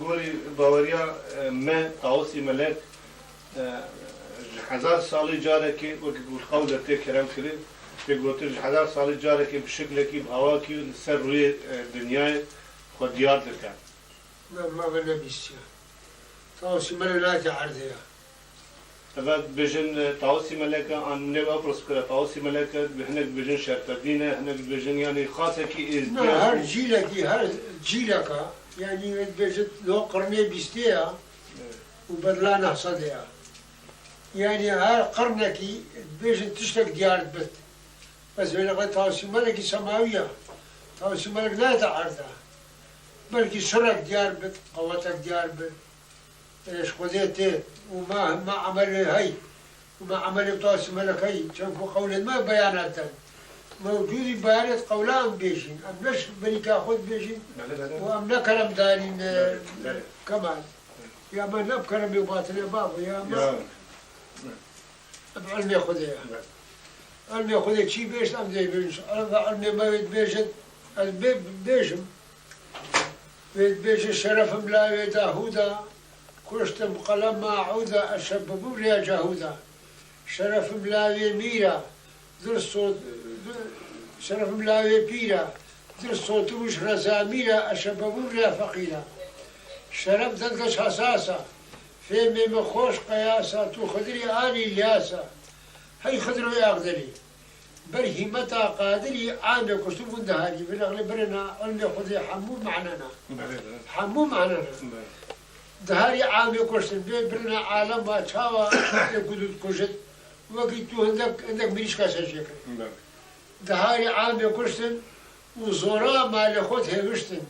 قولي باوريا ما تعوسي ملاك 1000 سالي جارك وقول قولة كرام كريم يقولتن 1000 سالي جارك بشكلك بهواكي سر روي الدنيا خديات لك ما قلنا بيستيا تعوسي ملاك عرضيها بعد بيجن تعوسي ملكة عن منو أبرز كلا تعوسي ملكة بهنك بيجن شرطدينة هنك بيجن يعني خاصة كي لا هر جيلك يعني بيجن لو قرني بيستيها وبدلانا حصدها يعني هر قرنك بيجن تشتك ديار بت بس بين قد تعوسي ملكة سماوية تعوسي ملك لا تعرضها بلكي شرك ديار بت قوتك ديار بت ايش خذيته وما عمل هي وما عمل بطاس ملك هي شوفوا قول ما بيانات موجود بيانات قولان بيجين ام ليش بني كاخذ بيجين وام كلام دارين كمان يا ما نب كلام يباطل يا بابا يا ما علمي خذيها علمي خذي شي بيش ام زي بيش علمي ما بيجن بيجم بيج الشرف ملاوي داهودا كرشتم قلم معوذة الشبابور يا جهوذا شرف ملاوي ميرا درصوت شرف ملاوي بيرا درصوت وش رزاميرا الشبابور يا فقيرا شرف دلكش حساسة فيمي مخوش قياسة تو خدري آني الياسة هاي خدرو يا أغدري برهي متى قادري عامل كشتم دهاري بالأغلب برنا علمي خذي حمو معنانا حمو معنانا دهاري عامل كشتم برنا عالم وشاوا يقولون كشت وقيتو عندك ميش كاسة شكل دهاري عامل كشتم وزورا ما لخوت هيوشتن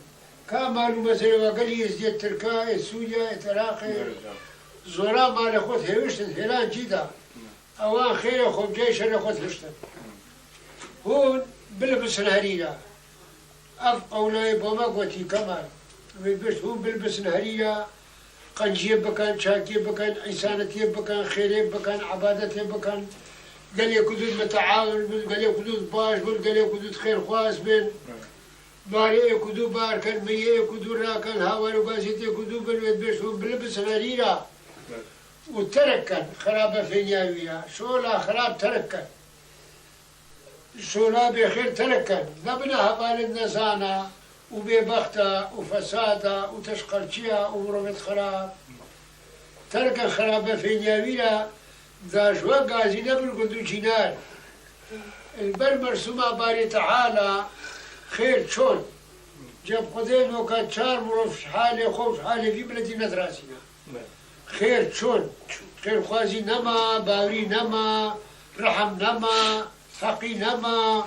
كامالو مثلا وقال يزيد تركيا سوريا العراق زورا ما لخوت هيوشتن هلان جدا اوان خير خوب جيش لخوت هشتن هون بلبس نهرية اف قولاي بوما قوتي كمال ويبشت هون بلبس نهرية قنجيب بكان شاكيب بكان عيسانتيب بكان خيريب بكان عبادتيب بكان قال لي كدود متعاون قال لي كدود باش قال لي كدود خير خواس بين باري كدود بار كان مية كدود را كان هاوار وباسيتي كدود بالويت بيشتون بلبس نهرية وتركن خرابة فينياوية شولا خراب تركن شولا بخير تركن نبناها بالنزانة وببختة وفسادة وتشقرشية ومروفة خراب تركن خرابة فينياوية ذا شوى قازي نبل قدو جنان البر مرسومة باري تعالى خير شون جاب قدين وكان شار مروف حالي خوف حالي في بلدي ندراسينا خير شون خير خوازي نما باوري نما رحم نما حقي نما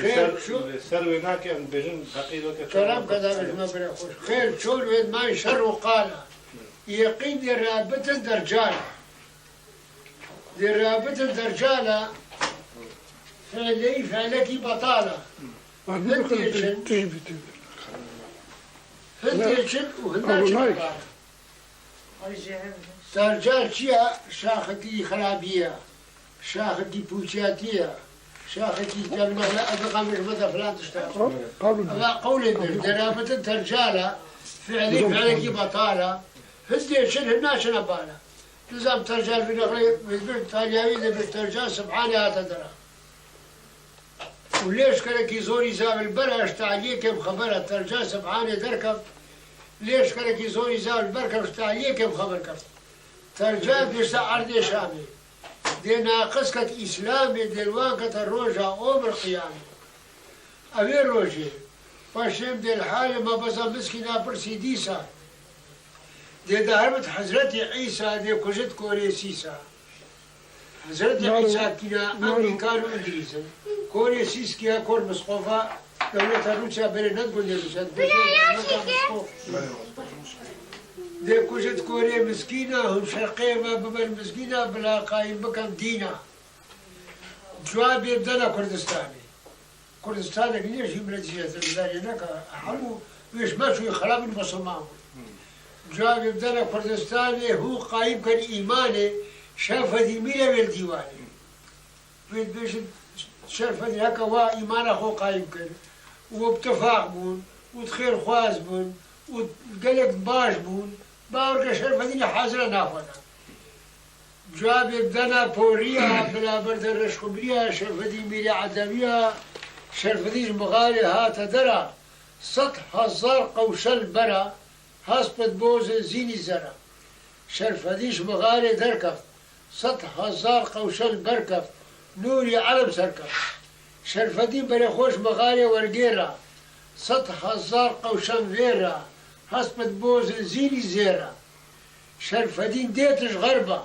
خير شون سروي ناكي أن بيجن حقيقة كلام كذا ما بلا خوش خير شون وين ما يشر وقال يقين رابط الدرجال رابط الدرجالة فعلك بطالة هنديشن وهنديشن درجال شيا شاختي خرابية شاختي بوشاتية شاختي جمعنا أبقى مش مدى فلان تشتغل قولي رابط الدرجالة فعلك بطالة هنديشن هناشن أبالا نظام ترجال في الأغلية بيقول تالياوي إذا بترجال سبحانه هاتدرا وليش كانك يزوري زاب البرا اشتعليه كم خبرها ترجال سبحانه دركب ليش كانك يزوري زاب البركة اشتعليه كم خبر كفت ترجال بيشتا عرض شامي دي ناقص كت إسلامي دلوان كت الروجة عمر قيامي أبي روجي فاشم دي الحالة ما بزا مسكنا برسيديسا دي دهربت حضرت عيسى دي كجت كوري سيسا حضرت عيسى كنا أمريكان وإنجليزا كوري سيس كيا كور مسقوفة دولة روسيا برنات قول روسيا دي كجت كوري مسكينة هم شرقية ما بمن مسكينة بلا قايم بكم دينا جواب يبدأ كردستاني كردستان ليش يمرجية البلاد هناك حمو ويش ماشوا يخرب المسلمان جواب يبدأ كردستاني هو قايم كان إيمانه شاف هذه ميلة بالديواني بيش شاف هذه هكا وا إيمانه هو قايم كان وبتفاق بون وتخير خواز بون وقلق باش بون باورك شاف هذه حاضرة نافذة جواب يبدأ بوريا بلا برد الرشقبريا شاف هذه ميلة عدمية شاف هذه مغالي هاتا درا سطح هزار قوشل برا هاسبت بوز زيني زرا شرفديش مغاري دركف سطح هزار قوشل بركف نوري علم سركف شرفدين بريخوش مغاري ورقيرا سطح هزار قوشل فيرا هاسبت بوز زيني زيرا شرفدين ديتش غربة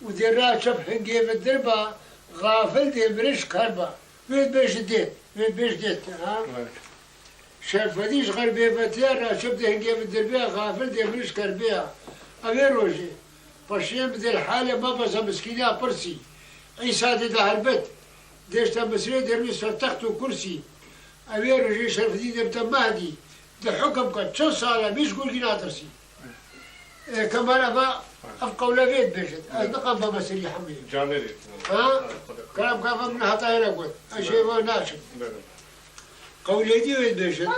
وديرا شب حنقيف الدربة غافل دي بريش كربة وين بيش ديت وين بيش ديت ها شرفديش غربية فتيرا شبده هنجيب الدربية غافل دي منش كربية أبي روجي فشيم بدي الحالة ما بس مسكينة برسي عيسى دي ده البيت ديش تمسري دربي سرتخت وكرسي أبي روجي شرفدين دي بتمهدي ده حكم كان شو صار مش قول جنا ترسي كمان أبا أفقى ولا بيت بيشت أدقى بمسري حمي جامري ها كلام كافة من هطايا لقوت أشياء وناشم قولي دي وين بيشت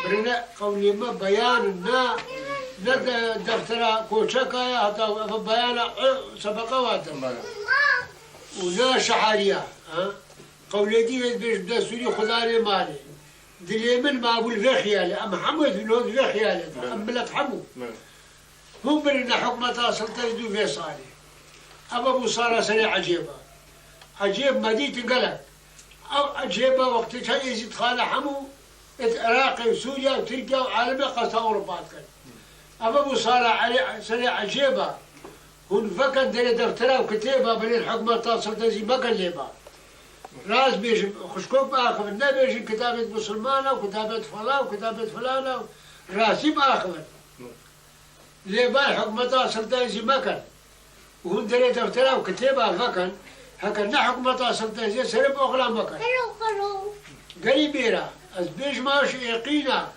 برنا قولي ما بيان نا دفترا كوشكا هتا بيان سبقات ونا شحاريا ها قولي دي وين بيشت دستوري خداري مالي دليمن ما أقول في خيالي أم محمد بن هود في خيالي أم بلاد حمو هم برنا حكمة سلطة يدو في صالي أما أبو صالة سنة عجيبة عجيب مديت قلق أو عجيب وقت كان يزيد خانة حمو العراق وسوريا وتركيا وعالم قصة أوروبا كان أما مصارع عليه سنة عجيبة هون فقط دليل دفترة وكتابة بين الحكومة تصل تزي ما كان ليبا راس بيجي خشكوك باخر النبي بيجي كتابة مسلمانة وكتابة فلان وكتابة فلانة راسي باخر ليبا الحكومة تصل تزي ما كان وهون دليل دفترة وكتابة فكان هكذا حكومة تصل تزي سرب أخرى ما كان قريبيرا أزبيج ماشي يقينا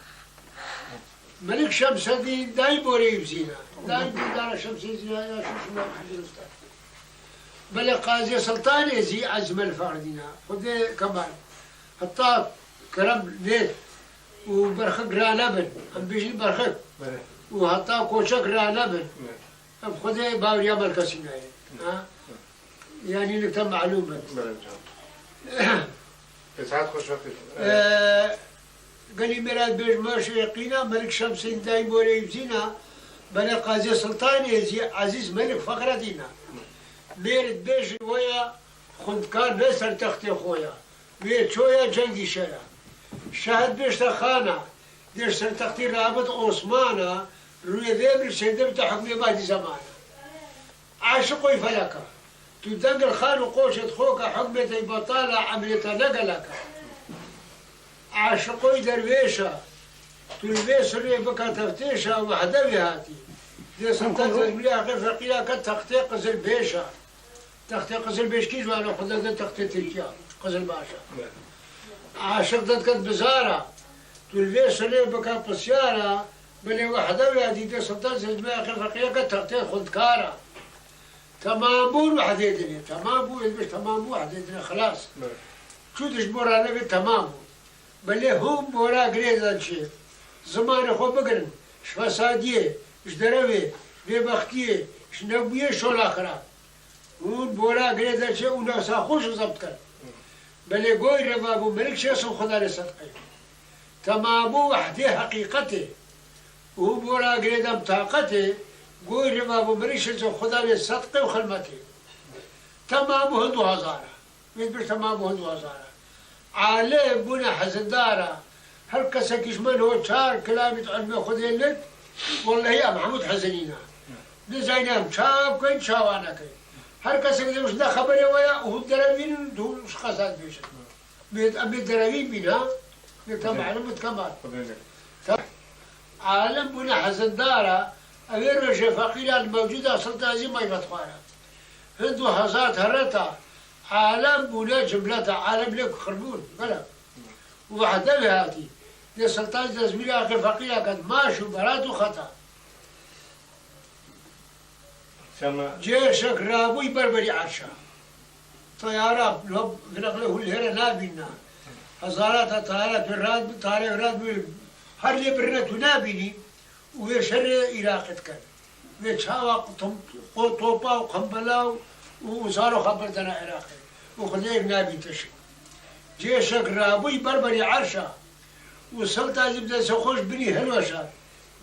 ملك شمس الدين دايم بوري بزينا دايم دار شمس الدين يا شو ما حد بل قاضي سلطان يزي عزم الفردينا خذ كمان حتى كرم ليت وبرخك را لبن أم بيجي برخك وحتى كوشك را لبن خذ باوريا مركزنا ها يعني لك معلومة ساعات خوش وقت قال مراد بيج ماشي يقينا ملك شمس دايم بوري بزينا بل قاضي سلطان يزي عزيز ملك فخر دينا ميرد بيج ويا خندكار بسر تختي خويا بيت شويا جنگي شرا شاهد بيش خانة دير سر تختي رابط عثمانا روي ذيب السيدة بتحكمي بعد زمانا عاشقوا فلكا تدنقل خان وقوشة خوكا حكمة بطالة عملتها نقلكا عاشقوا درويشة تلبيس ري بكا تفتيشة وحدوي هاتي دي سلطان تزميلها غير فقيلة كتختي قزل بيشة تختي قزل بيش كيش وانا خذ تختي تركيا قزل باشا عاشق دت بزارة تلبيس ري بكا بسيارة بلي وحدوي هاتي دي سلطان تزميلها غير فقيلة كتختي خندكارة تمامون وحديدني تمامون يلبس تمام وحديدني خلاص شو تجبر على بيت تمامون بلي هم بورا قريزان شيء زمان خو بقرن شفاسادية اشدروي ببختية شنبوية شول آخرا هون بورا قريزان شيء وناسا خوش ضبط كر بلي قوي ربابو ملك شيء سن خدا لصدقه تمامو وحدي حقيقته وهو بورا قريزان طاقته قوي ربابو ملك شيء سن خدا لصدقه وخدمته تمامو هندو هزارة يدبر تمامو هندو هزارة عالم بنا حزندارة هل كسكش من هو شار كلامة علمي خذين لك والله يا محمود حزنينا نزاينام شاب كين شاوانا كين هل كسك مش ده خبر ويا وهو الدراوين دول مش خزان بيش بيت أبي الدراوين بينا نتابع علم كمان عالم بنا حزندارة أغير الشفاقية الموجودة سلطة هذه ما يفتخارها هندو هزات هرتا عالم بولا جملة عالم لك خربون قال وحده هاتي دي سلطان تزميلها آخر فقيلة قد ماشوا براد وخطأ جيشك رابوي بربري عرشا طيارة لب بنقله الهرة نابينا هزارات طيارة بالراد طيارة راد هر اللي برنت نابيني ويشر إراقت كان ويشاوا طوبا وقنبلا وصاروا خبرتنا عراقي وخليه نابي تشي جيشك رابوي بربري عرشا وصلت زبدة سخوش بني هلوشا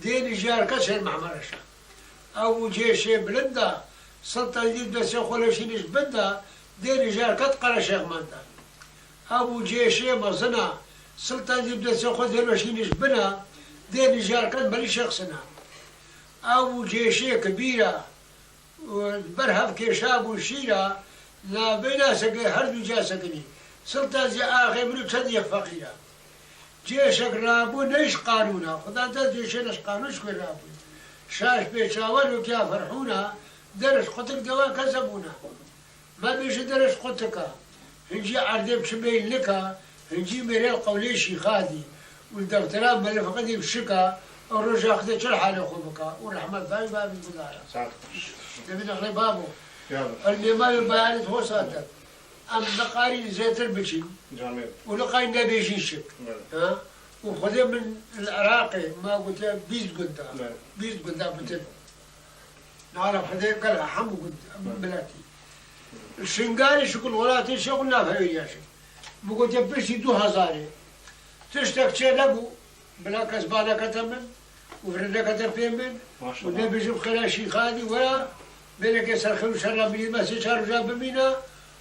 دين جار كسر معمرشا أو جيش بلندا صلت زبدة سخولشينش بندا دين جار كتقر شيخ ماندا أو جيش مزنا صلت زبدة سخوش هلوشينش بنا دين جار كتبلي شخصنا أو جيش كبيرة برهب كشاب وشيرة لا بينا سكي هردو جا سكني سلطة زي آخر منو تصديق فقيرة جيشك رابو نيش قانونا خدا دا جيشنش قانونش كوي رابو شاش بيشاور وكيا فرحونا درش قطك دوا كسبونا ما بيش درش قطك هنجي عردي بشبين لكا هنجي مريل قولي شيخادي والدكتوران بل فقد يمشكا ورجع أخذ شرحة لخوبك ورحمة باي بابي بالله تبين أخلي بابو اللي ما يبيانت هو صادق أم نقاري زيت البشي ولقاي نبي يشيشك ها وخذ من العراقي ما قلت بيز قلتا بيز قلتا بتب نعرف هذا قال حمو قلت بلاتي الشنقاري شكل ولاتي شغل نافعي يا شيخ بقول يبشي 2000 تشتك شيء لقو بلا كسبانة كتمن وفرنا كتبين ونبي نشوف خلاشي خادي ولا بينك يسرخ وشرب من ما سيشار جاب منا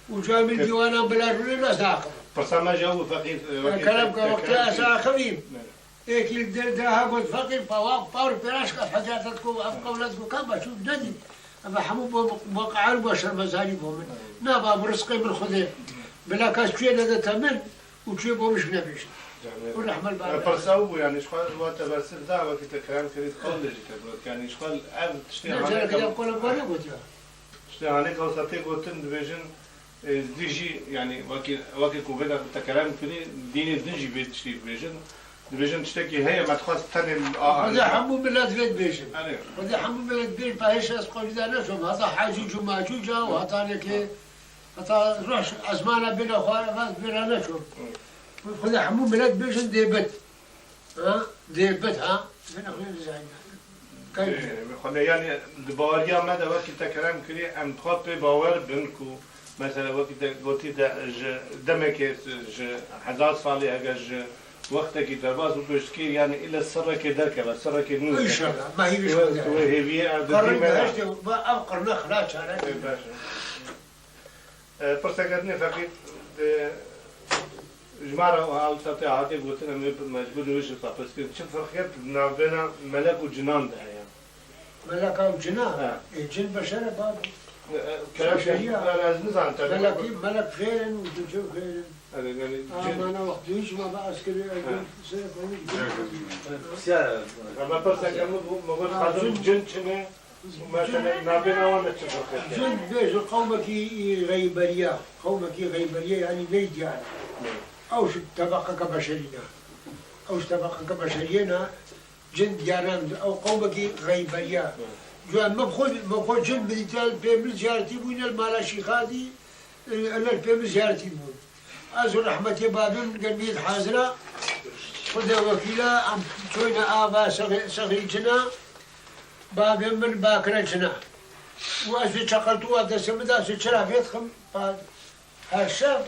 وجامل ديوانا بلا رولي لا ساخر برسامة جو فقير كلامك وقتها ساخرين إيه كل درها قلت فقير باور بلاش كحاجاتكم أفقولاتكم كم بشوف ندي أما حمو بوقع البشر مزاري بومن نابا برزقي من خذين بلا كاس شيء هذا تمن وشيء بومش نبيش ورحمة البارد برساو يعني شخال الوقت برسل دعوة كده كلام كريت كولج كده يعني شخال أب تشتغل نجار كده كل مرة قلت له تشتغل عليك وسطي قلتن دبيجن ديجي يعني وكي كوفيدا تكلام كده ديني ديجي بيت تشتغل دبيجن دبيجن تشتكي هي ما تخص تاني هذا حمو بلاد بيت بيجن هذا حمو بلاد بيت بايش أسقط إذا نشوف هذا حاجوج وماجوجة وهذا لك هذا روح أزمانه بين أخوان بين نشوف خذ حمو بلاد بيجن ديبت ها ديبت ها من أخوان زين خلنا يعني الباوريا ماذا وقت تكلام كري أم تخاط باور بينكو مثلا وقت قلتي دمك حزاز صالي أجا وقتك ترباز وتشكي يعني إلى السر كذا كذا السر كنوز إن شاء الله ما هي بشكل وهي بيا قررنا هشتي أبقر نخلا شارع برسكتني فقط جمارة وعالتي عادي قلت أنا مجبور وش صار بس كنت شوف فرقت بين ملك وجنان ده يعني ملك وجنان الجن بشرة باب كلام لازم نزعل ملك فعلا وتشوف فعلا أنا وقتيش ما بعسكري أما برسكت مقول خادم جن شنو مثلا نابنا وانا تشوف جن بيج قومك غيبرية قومك غيبرية يعني بيت يعني أو طبقة كبشرية أو طبقة كبشرية جن دياران أو قومك غيبرية جوان مبخل جن بديتال بيمل زيارتي بوين المالاشي خادي أنا بيمل زيارتي بوين أزور رحمة بابم قلبي حاضرة خذ وكيلة أم شوينا آبا صغير جنا بابم من باكرة جنا وأزور شقلتوا هذا سمدا سشرا فيتخم بعد هالشاب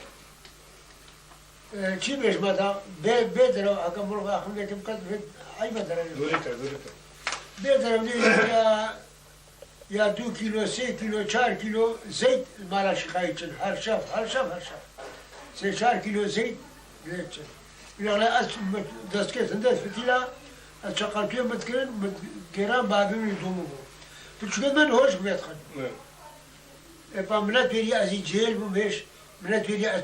چی بیش ماتا بیدرو اگر مرغ آخونده که بکد ای بدرو بیدرو نیست یا 2 کیلو 3 کیلو 4 کیلو زیت مالا شکایی چن هر شب 3-4 کیلو زیت زیت چن یعنی از دست که تندست فتیلا از شقاقی متکرن گرام بابی دومو تو چون من هوش بیت خد اپا منت بیری از این جیل بومش منت بیری از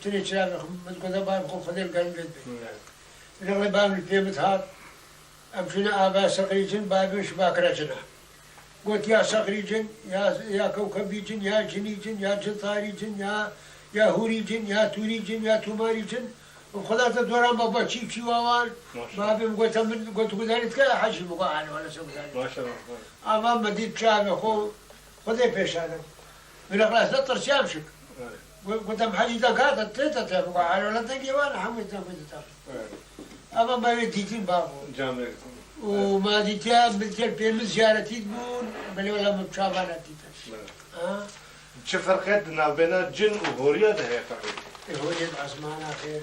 تني شراغ متقدر باب خو خذ القلب بيت نغلي باب البيمت هاد أمشينا آباء صغيرين باب شباك رجنا قلت يا صغيرين يا كوكبي جن يا جني جن يا جنطاري جن يا هوري جن يا توري جن يا توماري جن وخذت الدوران بابا شي ووان باب قلت قدرت كذا حاجة مقاعد ولا شو قدرت ما شاء الله أمام مدينة شام خو خذي بيش هذا من خلاص نطر شامشك قلت أم حاجة دكاتة تيتا تبقى على ولا تجي وانا حمد تبقى أما ما يديتين بابو جامع وما ديتها مثل بين زيارتي تقول بل ولا متشابهة تيتا شو فرقت بين جن وهوريا ده هي فرق هوريا عزمانا خير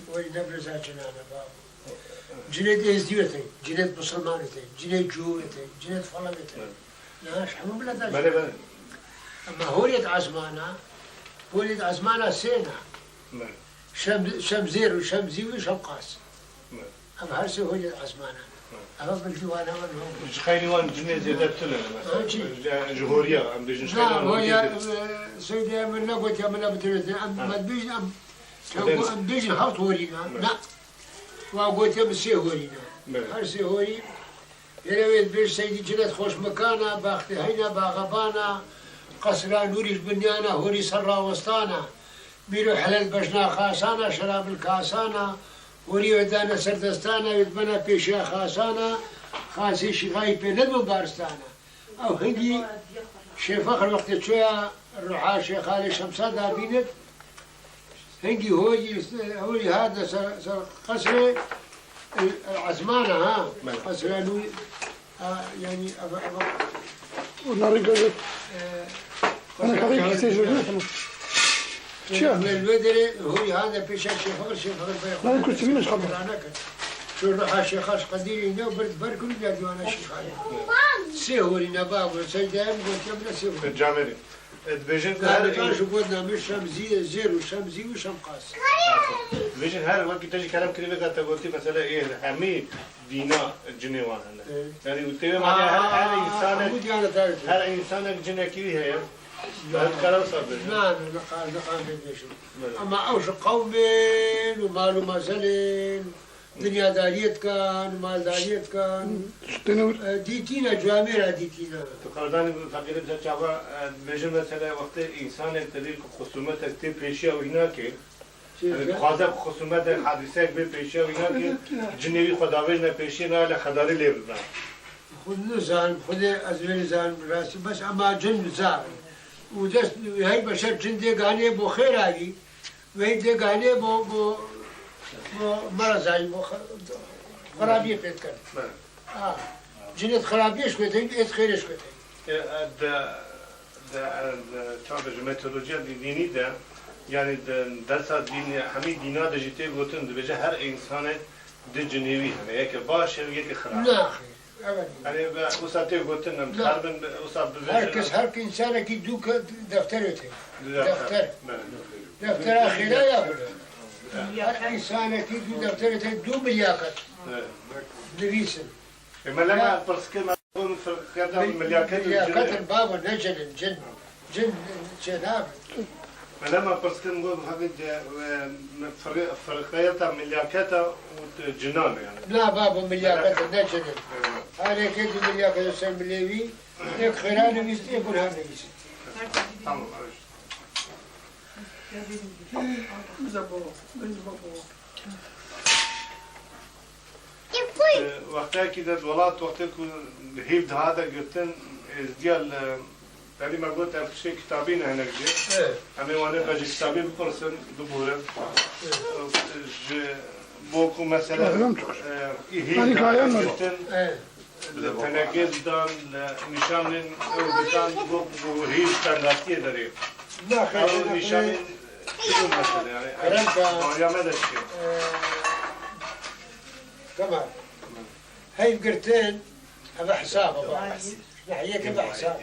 هوري نبرز جنانا بابو جنيد إزديوتي جنيد مسلمانتي جنيد جوتي جنيد فلمتي ناش حمو بلا داش أما هورية عزمانا سينا شمزير وشمزي وشمقاس أما هرسي هورية عزمانا أما بالديوانا والهم خيني وان جنيه زيادة مثلا جهورية أم بيجن لا هو سيدي من نقول يا من أبتلتين أما بيجن أم بيجن حوت هورينا لا وأقول يا مسي هورينا هرسي هوري يرويد بيش سيدي جنات خوش مكانا باختي هينا باغبانا قصرا نوريش بنيانا هوري سرا وسطانا ميرو حلال بجنا خاسانا شراب الكاسانا هوري ودانا سردستانا يدبنا بيشا خاسانا خاسي شغاي بندم بارستانا او هنجي شيخ فخر وقت شوية الروحا شيخ علي شمسادة بينت هنجي هوري هذا سر قصري العزمانة ها قصرا نوري يعني ونريد أنا كذا كسيجو شو من البدري هو هذا بيش شيخ فقر لا يمكن تسمينش خبر شو نروح على شيخ قديري نو برد كل بيدي وانا شيخ علي سيهوري نباب سيدام قلت يا من سيهوري الجامري دبيجن كان شو قلنا مش شمزي زير وشمزي وشم قاس دبيجن هر وقت تجي كلام كلمة قلت قلتي مثلا إيه همي دينا جنيوان يعني وتبي معناها هر إنسانك جنة كذي هي كلام صبر نعم نقام بالبيشن أما أوش قومين ومالو مازلين دنيا داريت كان مال داريت كان ديتينا جواميرا ديتينا تقردان فقير جاوا بيجن مثلا وقت إنسان تدري خصومتك تي بيشيا ويناكي خاطر خصومت حادثه به بيشيا ويناكي جنوي خداوينا بيشينا لخداري ليبنا خود نزان خود أزمير زان راسي بس أما جن زان ودست هاي بشر جن ديگانه بو خير آگي وهي ديگانه بو مرض آگي بو خرابية پیدا کرد جنت خرابيش كويتين ات خيرش كويتين تابع ميثودولوجيا ديني ده يعني درس دين همي دينا ده جيتي قلتن ده بجه هر إنسان ده جنوي هم يك باش يك خراب لا خير أبدا يعني وساتي قلتن متعربن وساب هر إنسان كي دوك دفترته دفتر آخره يا هر إنسان كي دو دفترته دو ملياقت نويسن ما لما برسكي ما يكون في خيار ملياقات البابا نجل جن جناب لما برسكي نقول هذه فرقيتها ملياقاتها وجنان يعني لا بابا ملياقات نجل هذا كده ملياقات السلم الليوي يك خيران ويست يقول هذا ويست تمام وقتها كده الولاد وقتها هيفد هذا قلتن ديال يعني ما قلت أفشي كتابين هناك جي أنا وانا بجي كتابين بفرسن دبورة بوكو مثلا هيفد هذا قلتن تناقض دان نشان أو بتان بوكو هيفد تناسية داري أو نشان شو مثلا يعني يا ماذا الشيء كمان هاي قرتين هذا حسابه نحييك بحسابه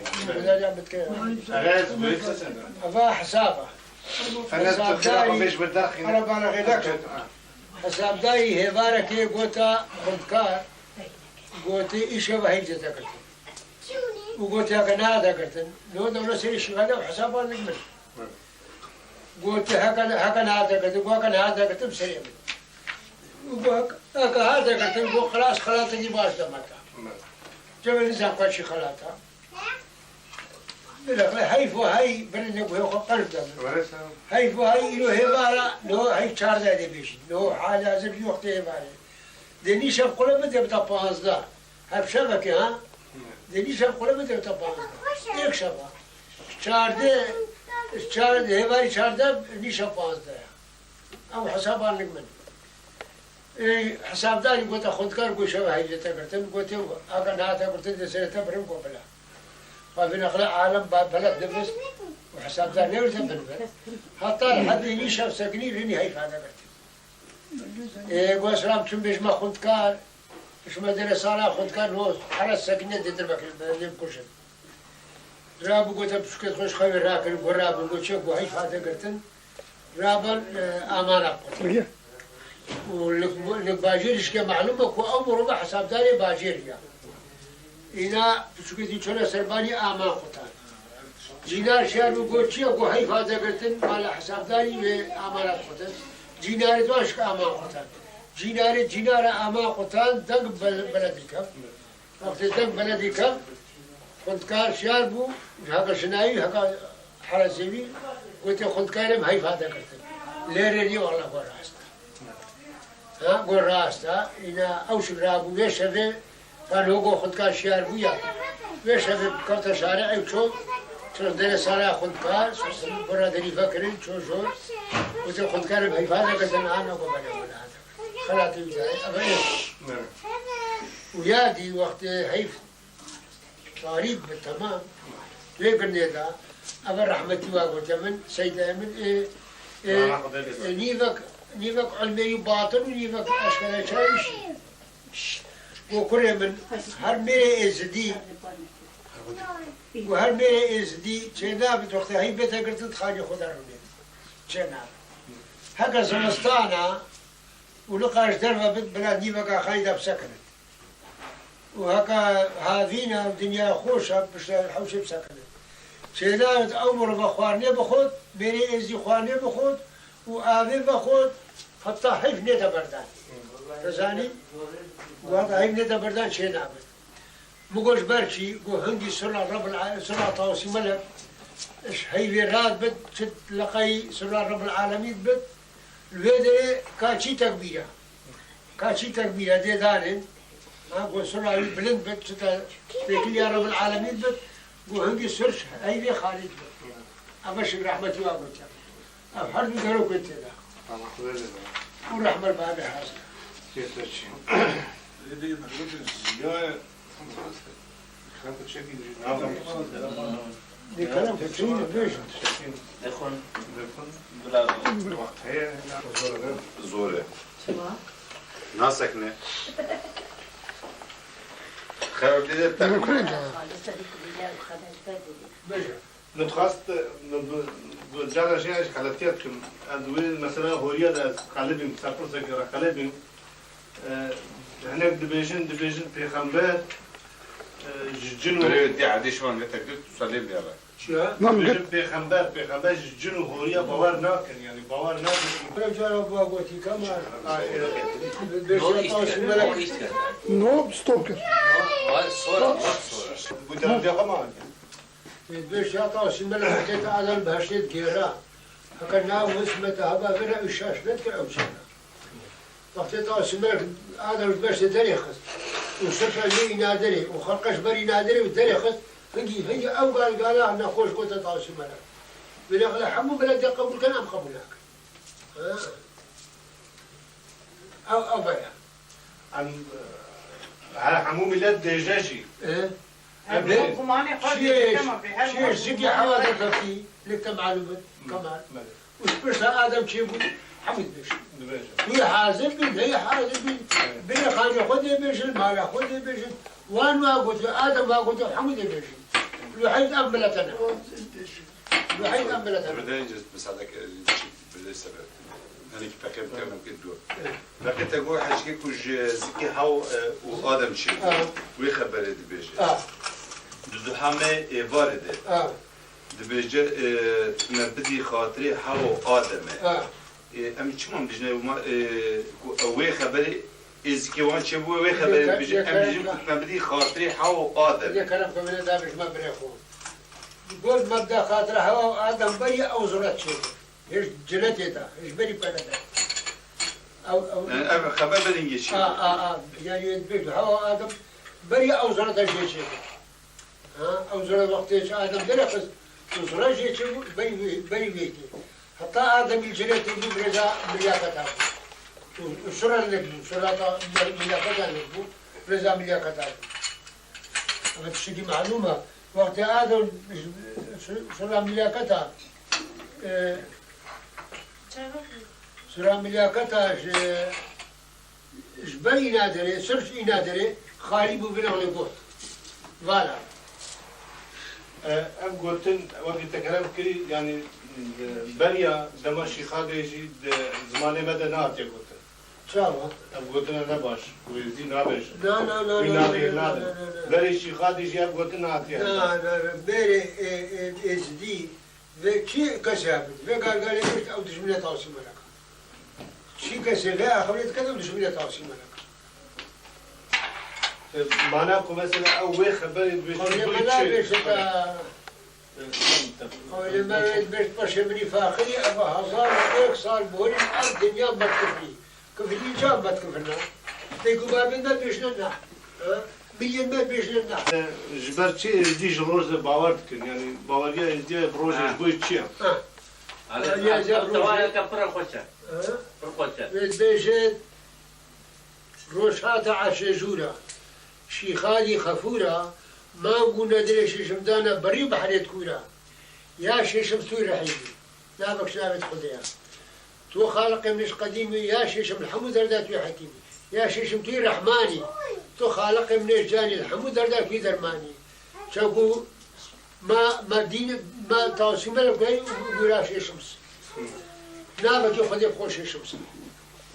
هذا حسابه أنا بالغ لك حساب داي هبارك يقوتا خدكار قوتي إيش وهي جتكت وقوتي هكذا ذكرتن لو دولة سير شغالة وحسابه نجمل قوتي هكذا ذكرت وهكذا ذكرت بسريع هذا قلت له خلاص خلاص تجي باش دمتها جاب الإنسان قال شي خلاصها بلا هاي فو هاي برنا بهو قلب دم هاي فو هاي إنه هبارة لو هاي شار ذا بيش لو حاجة زب وقت هبارة دني شاف كل بدي بتبانز ده هب شبكة ها دني شاف كل بدي بتبانز ده شبكة شار ده هبارة شار ده نيشا بانز ده أو حساب عن لك من حساب داري قلت خودكار قوي شو هاي جت كرتن قلت أكن هذا قلت دسرت برم قبله ففي أخلاق عالم بلد نفس وحساب داري نور تبرم حتى حد يشاف سكني رني هاي هذا قلت قوي سلام تم بيش ما خودكار إيش ما درس على خودكار نوز على السكنة تدربك اللي بكشن رابو قلت بسكت خوش خير راكن ورابو قلت شو هاي هذا قلتن رابن أمانة قلت والباجيرش كمعلومة كو أمره ما حساب داري باجيريا إنا بسكتي شونا سرباني آمان خطان جينار شهر بقول شيء أقول هاي فاذا قلتن مال حساب داري آمانات خطان جينار دوش كآمان خطان جينار آمان خطان دق بلد الكم وقت دق بلد الكم كنت كار شهر بو هكا شناي هكا حرسيبي قلت كنت كارم هاي فاذا قلتن ليري والله براست قول راستا إنا أوش رابو ويشهد كان هو خد كار شيار بويا ويشهد كرت شارع وشو شو دير سارع خد كار برا دري فكرين شو وتو خد كار بهيفانا قدن أنا وقبل ولا خلاتي وزاي أبدا ويادي وقت هيف طريق بالتمام لكن هذا أبا رحمتي واقول من سيدة من نيفك علمي باطن ونيفك أشكال شايش وكل من هر ميري إزدي وهر ميري ازدي چناب وقتها هي بيتا قرتت خالي خدا روني چناب هكا زمستانا ولقاش درفا بلاد نيبقى خايدة بسكنت وهكا هاذينا ودنيا خوشة باش الحوشة بسكنت چناب عمر بخوارني بخود ميري ازدي خوارني بخود وآذي بخود حتى حيف نيتا بردان تزاني وهذا هيك نيتا بردان چناب بقولش برشي قو هندي سرعة رب العالمين سرعة طاوسي ملك اش هي راد بد تلقي سرعة رب العالمين بد الويدري كاشي تكبيرة دي دارين قو سرعة بلند بد تكل يا رب العالمين بد قو هندي سرش هي خالد بد أبشر رحمتي وابوتها أو حرد دارو كنت دا ورحمة الباب حاسة كيف تشي دي كلام كتير بيش دخون زوره ناسكنه خرب دیده نتخواست جارة شيء خلاتيات كم أدوين مثلا هوريا ده قلبي مسافر سكر قلبي هناك دبيجن في خمبات جنو دي عادي شلون انت قلت تصلي لي دبيجن في خمبات جنو هوريا باور ناكن يعني باور ناكن رجال بابوتي كمان نو ستوكر بودن جا كمان بيش يعطوا سملا حكيت على البهشت جيرا هكذا واسمته هبا غير الشاش نتك أو شيء وقت يعطوا سملا هذا البهشت دريخس وصرف لي نادري وخلقش بري نادري ودريخس هي أو قال أنا خوش قلت يعطوا سملا بلغ حمو بلد قبول كان أم قبولك أو بيا عن حمو ميلاد دجاجي شيء زكي حوادث في لك معلومات كمان وش بس آدم شيء حمد بيش هي حازم بين هي حازم بين خاني خذي بيش ما ياخذي بيش وان ما قلت آدم ما قلت حمد بيش الوحيد أمبلتنا بدنا نجلس بس هذاك بدي السبب هنيك بقيت كمان كدو بقيت اقول حاجه كوج زكي هاو وادم شيء ويخبر دبيج دو حمه وارده دبيج نبدي خاطري هاو ادمه ام چمون بجنه وي خبري ازكي وان شبو وي خبري بيج ام نبدي خاطري هاو ادم يا كلام كمان ده مش ما بريخو يقول مبدا خاطر هاو ادم بري او زرت شيء ايش جلتي ده ايش بري بقى او انا خبر بدي شيء يعني يدبك هوا ادم بري او زرت شيء او زرت وقت ايش ادم درخص وزرت شيء بري بيتي حتى ادم الجلت يجيب رجاء ملياقتها وشرا نقلو شرا ملياقتها نقلو رجاء ملياقتها هذا الشيء معلومه وقت ادم شرا ملياقتها سرا ملياقتها جبري نادري سرش نادري خارب بنا ولا قوت فوالا ام قلتن وقت الكلام كري يعني بريا دمشي خادجي زمان مدى ناتي قلتن شاوا ام قلتن انا باش ويزي نابش لا بري شي خادجي ام قلتن ناتي لا بري اس دي كي كسبت قال لي او تجمله توصي ملك شي كسب لا خليت كذا تجمله توصي ملك معناكم مثلا اول خبر بيش ولما بيش بشمني فاخري ابو هزار صار بوري الدنيا بتكفي كفلي جاب بتكفنا تيقول بابنا بيش لنا مين ما بيش لنا جبرتي دي جروز باورتك يعني باوريا دي بروج بوي تشي يا جاب كبر خوشه خوشه بيش روش هذا عشجورة شي خالي خفورة ما قلنا دري شيشم دانا بري بحريت كورة يا شيشم توي رحيمي نابك شنابت خديا تو خالق مش قديمي يا شيشم الحمد دردات في حكيمي يا شيشم توي رحماني تو خالق من جاني الحمد دردات في درماني شكو ما دين ما توسيم لك وراش الشمس نابك ياخذ خوش الشمس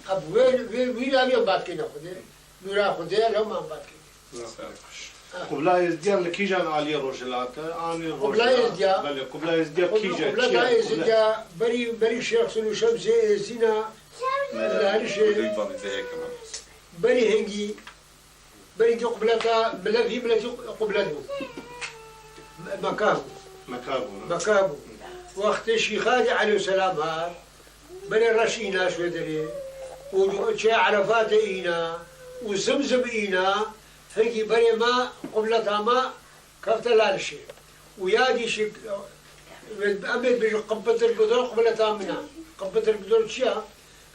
اب وين اليوم بعد كده خذ نورا خذ لو ما بعد كده قبلا يزديان لكيجان علي روجلات اني قبلا يزديا بله قبلا يزديا كيجان قبلا يزديا بري شيخ سلو شمس زينا لا شيء بري هنجي بري قبلتا بلا في بلا قبلته مكابو وقت الشيخادي عليه السلام ها بني رشينا شو دري وشي عرفات إينا وزمزم إينا هيجي بني ما قبلتها ما كفت لا شيء ويادي شيء أمد بيجي قبة البدر قبلتها منا قبة البدر شيا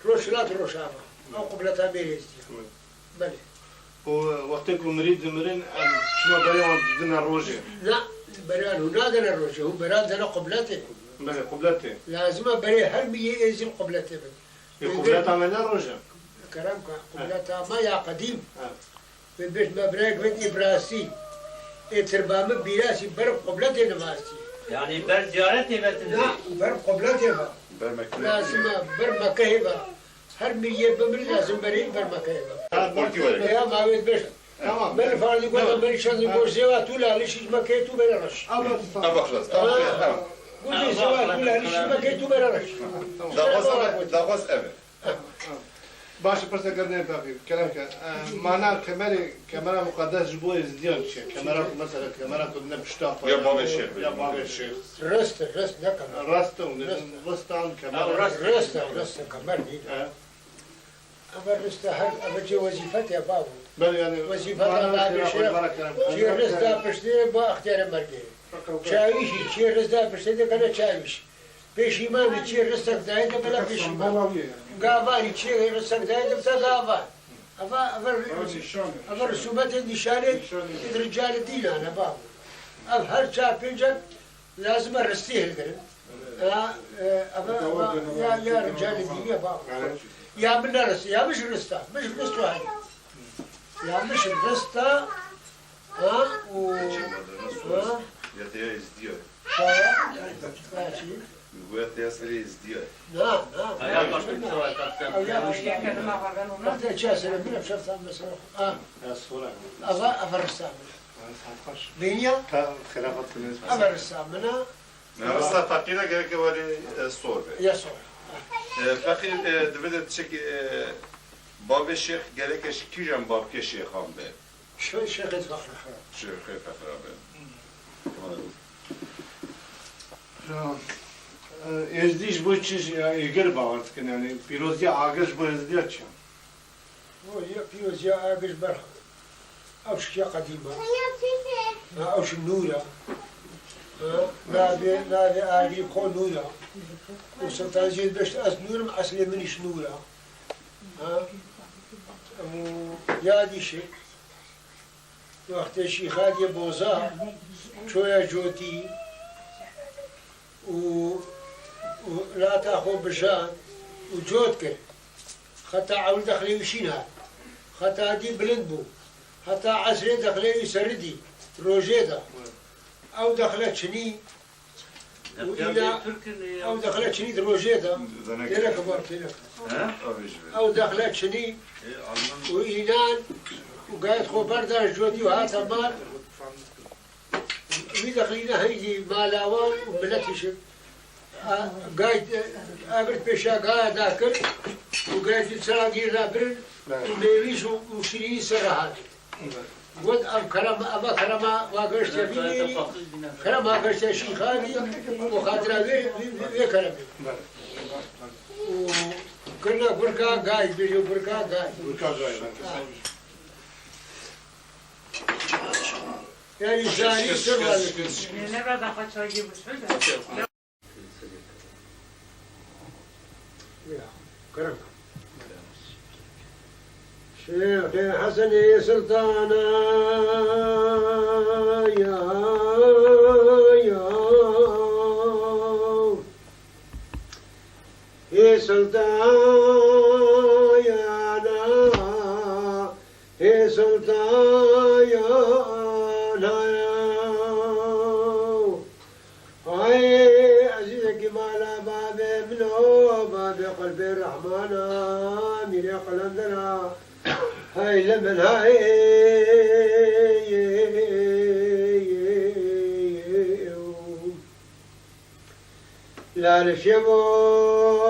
روشلات روشابة أو قبلتها ميريزيا بني ووقتك مريض مرين شو بريان بدنا روجي لا بريان هنا دنا روجي هو بريان دنا قبلته بله قبلته لازم بري هل مية إزين قبلته قبلتها من روجي كلامك قبلتها ما يا قديم في بيت مبرق بيت إبراسي تربام بيراسي برب قبلته نماسي يعني بر زيارتي لا برب قبلته لازم برب مكهبة هل مية بمر لازم بري برب مكهبة يا ما بيت بيت تمام من فعل يقول من شان يقول زوات ولا ليش مكيتو برش خلاص قول لي زوات ولا ليش مكيتو برش داغوز أبد باش برسا قرنين باقي كلامك معناه كاميرا مقدس جبوه يزديان شيء كاميرا مثلا كاميرا كنا بشتاق يا بابا الشيخ يا بابا الشيخ رست نكمل رستان كاميرا رست كمل أما رست هل أبجي وظيفتي يا بابو بل يعني وظيفتها بعد الشيخ شيء رست بشتري باختيار مرجع شايشي شيء رست بشتري كنا شايش پیش ایمان چی رستک داید بلا پیش ایمان گاواری چی رستک داید بتا گاوار اما رسومت نشانه رجال دینا انا بابو اب هر چا پنجن لازم رستيه القرن يا رجال الدين يا بابو يا من رست يا مش رستا مش رستو هاي يا مش رستا ها و يا تيا ازدياد ماشي يقول يا سري ازدياد نعم يا قصدي سؤال نقطة شاسرة من بشرط مثلا أفرسام بينيا خلافات بالنسبة أفرسام منا بس فقينا قال كوالي الصور يسوع فقي دبدت تشك باب الشيخ قال لك كي جنب باب كشيخ هم به شو شيخ فخر شيخ فخر ازدیش بو چیز ایگر باورد کن یعنی پیروزی آگرش بو ازدیات چه هو يا آجر برخ أوش يا قديمة أوش النورة نادي آجر كون نورة وسلطان زيد بشت أس نورة أصلي منيش نورة يا دي شيء وقت الشيخ هادي بوزا شوية جوتي ولا تأخذ بجان وجودك خطا عول دخلي وشينها خطا دي بلندبو خطا عسري دخلي يسردي روجيدا او دخلت شني وإلى او دخلت شني روجيدا لك بارك او دخلت شني وإيلان وقاعد خو بردا جودي وهاتا مال ويدخلينا هيجي مالاوان وبلتشم قاعد قابلت بيشا قاعد اكل وقاعد يتسراقي رابرن وميويش وشري سرعات قد اب كلام ابا كلام واقشت فيني كلام واقشت شيخاني وخاطر غير كلام وكنا بركا قاعد بيجو بركا قاعد يعني زاني سر شيخ حسن يا سلطانا يا سلطان يا نا يا سلطان يا نا رحمانا ميري قلندنا هاي لمن هاي لا الشبور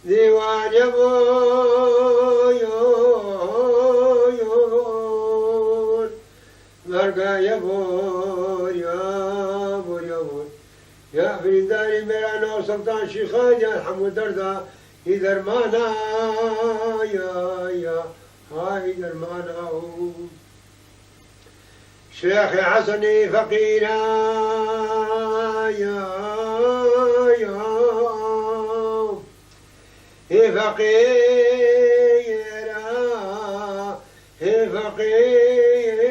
ديوان يبور مرقا يبور يابور يابور يا فريداري ميرانو سلطان شيخان يا حمود دردا يدرمانا يا هاي درمانا شيخي حسني فقيرا يا فقيرا فقيرا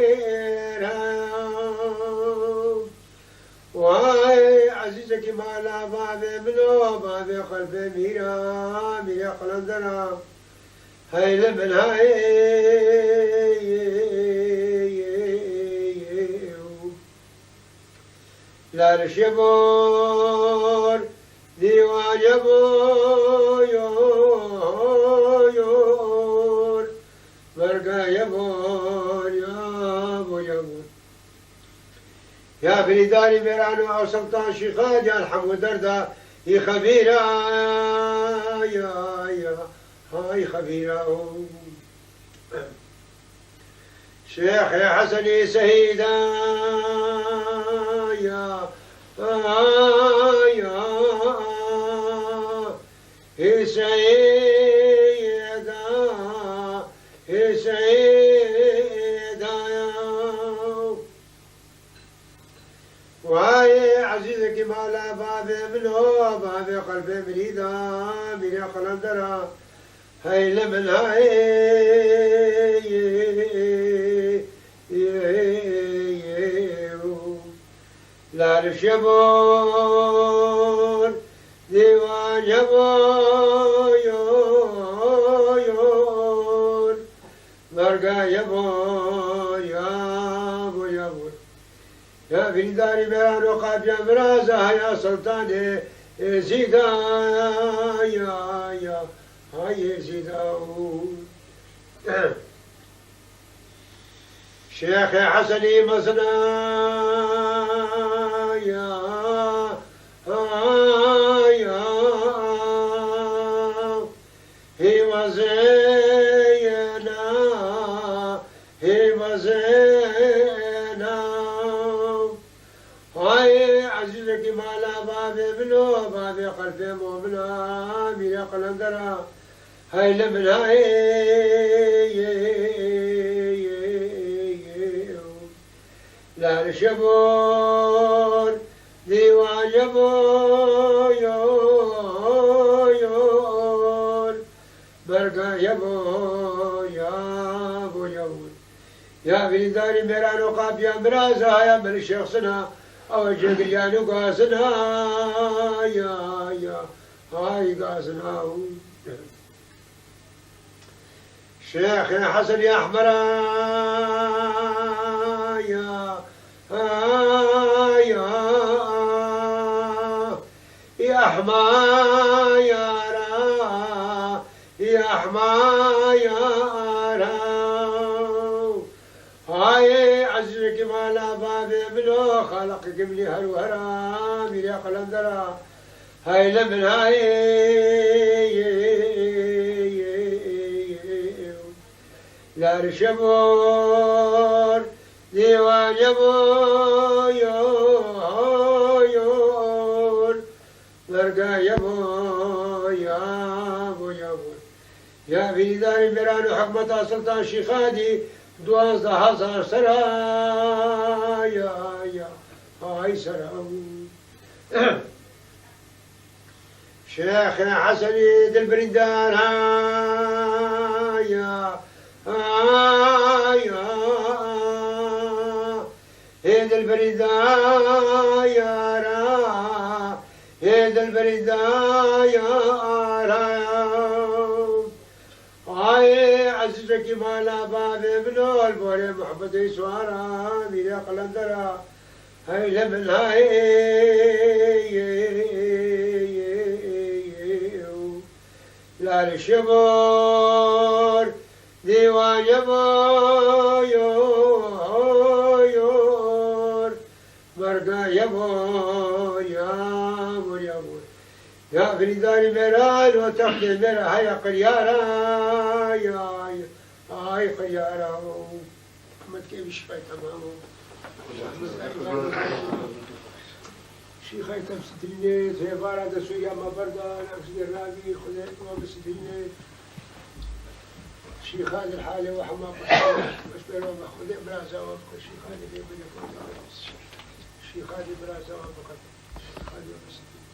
واي عزيزك مالا بابي منو بابي قلبي ميرا ميرا قلندنا هاي لمن هاي لا الشبور ديوان يبور مرقا يبور يابور يا فريداني ميرانو أو سلطان شيخان يا الحمود دردا يا خبيرا يا هاي خبيرا شيخ يا حسني سهيدا يا سيدا سيدا وهاي عزيزك مالا بابي منو بابي قلبي مريدا مريا قلندرا هاي لمن هاي لا الشبور ديوان يبور مرقا يبور يابور يا فريداري ميرانو قابيا مرازا يا سلطاني زيدا يا هاي زيدا شيخ حسني مصنع يا he was هاي عزيزك مالا بابي منو بابي قلبي مؤمنا ميرا قلندرا هاي لمن هاي لا الشبور ديوان يبور برقا يبور يا فريداري ميرانو قابيا مرازا يا من شخصنا أو جقريانو قاسنا يا هاي قاسنا شيخ يا حسن يا أحمرا يا حمايارا يا حمايارا هاي عزك مالا بابي منو خلق قبلي هروهرا ميرا قلندرا هاي لمن هاي لا رشبور ديوان يبور مرقا يبور يا فريداري ميرانو حكمة سلطان شيخادي 12,000 سنة يا هاي سنة شيخ حسني دلبرندان يا هيد البردايا را هيد البردايا را هاي عزيزك مالا بابي منو البوري محمد يسوارا ميرا قلندرا هاي لمن هاي لال شبار ديوان يبور مرقا يبور يامور يامور يا فريداني مرال وتخدي مرا هيا قريارا يا هاي قريارا أحمد كيف شفاي تمامه شيخ هيثم سترينيت هي بارد سويا ما بردا نفس الراقي خذيت ما بسترينيت شيخ هذه الحالة وحما بس بينهم خذيت براسه وابقى شيخ هذه اللي بيني شيخ هذه براسه وابقى شيخ هذه بسترينيت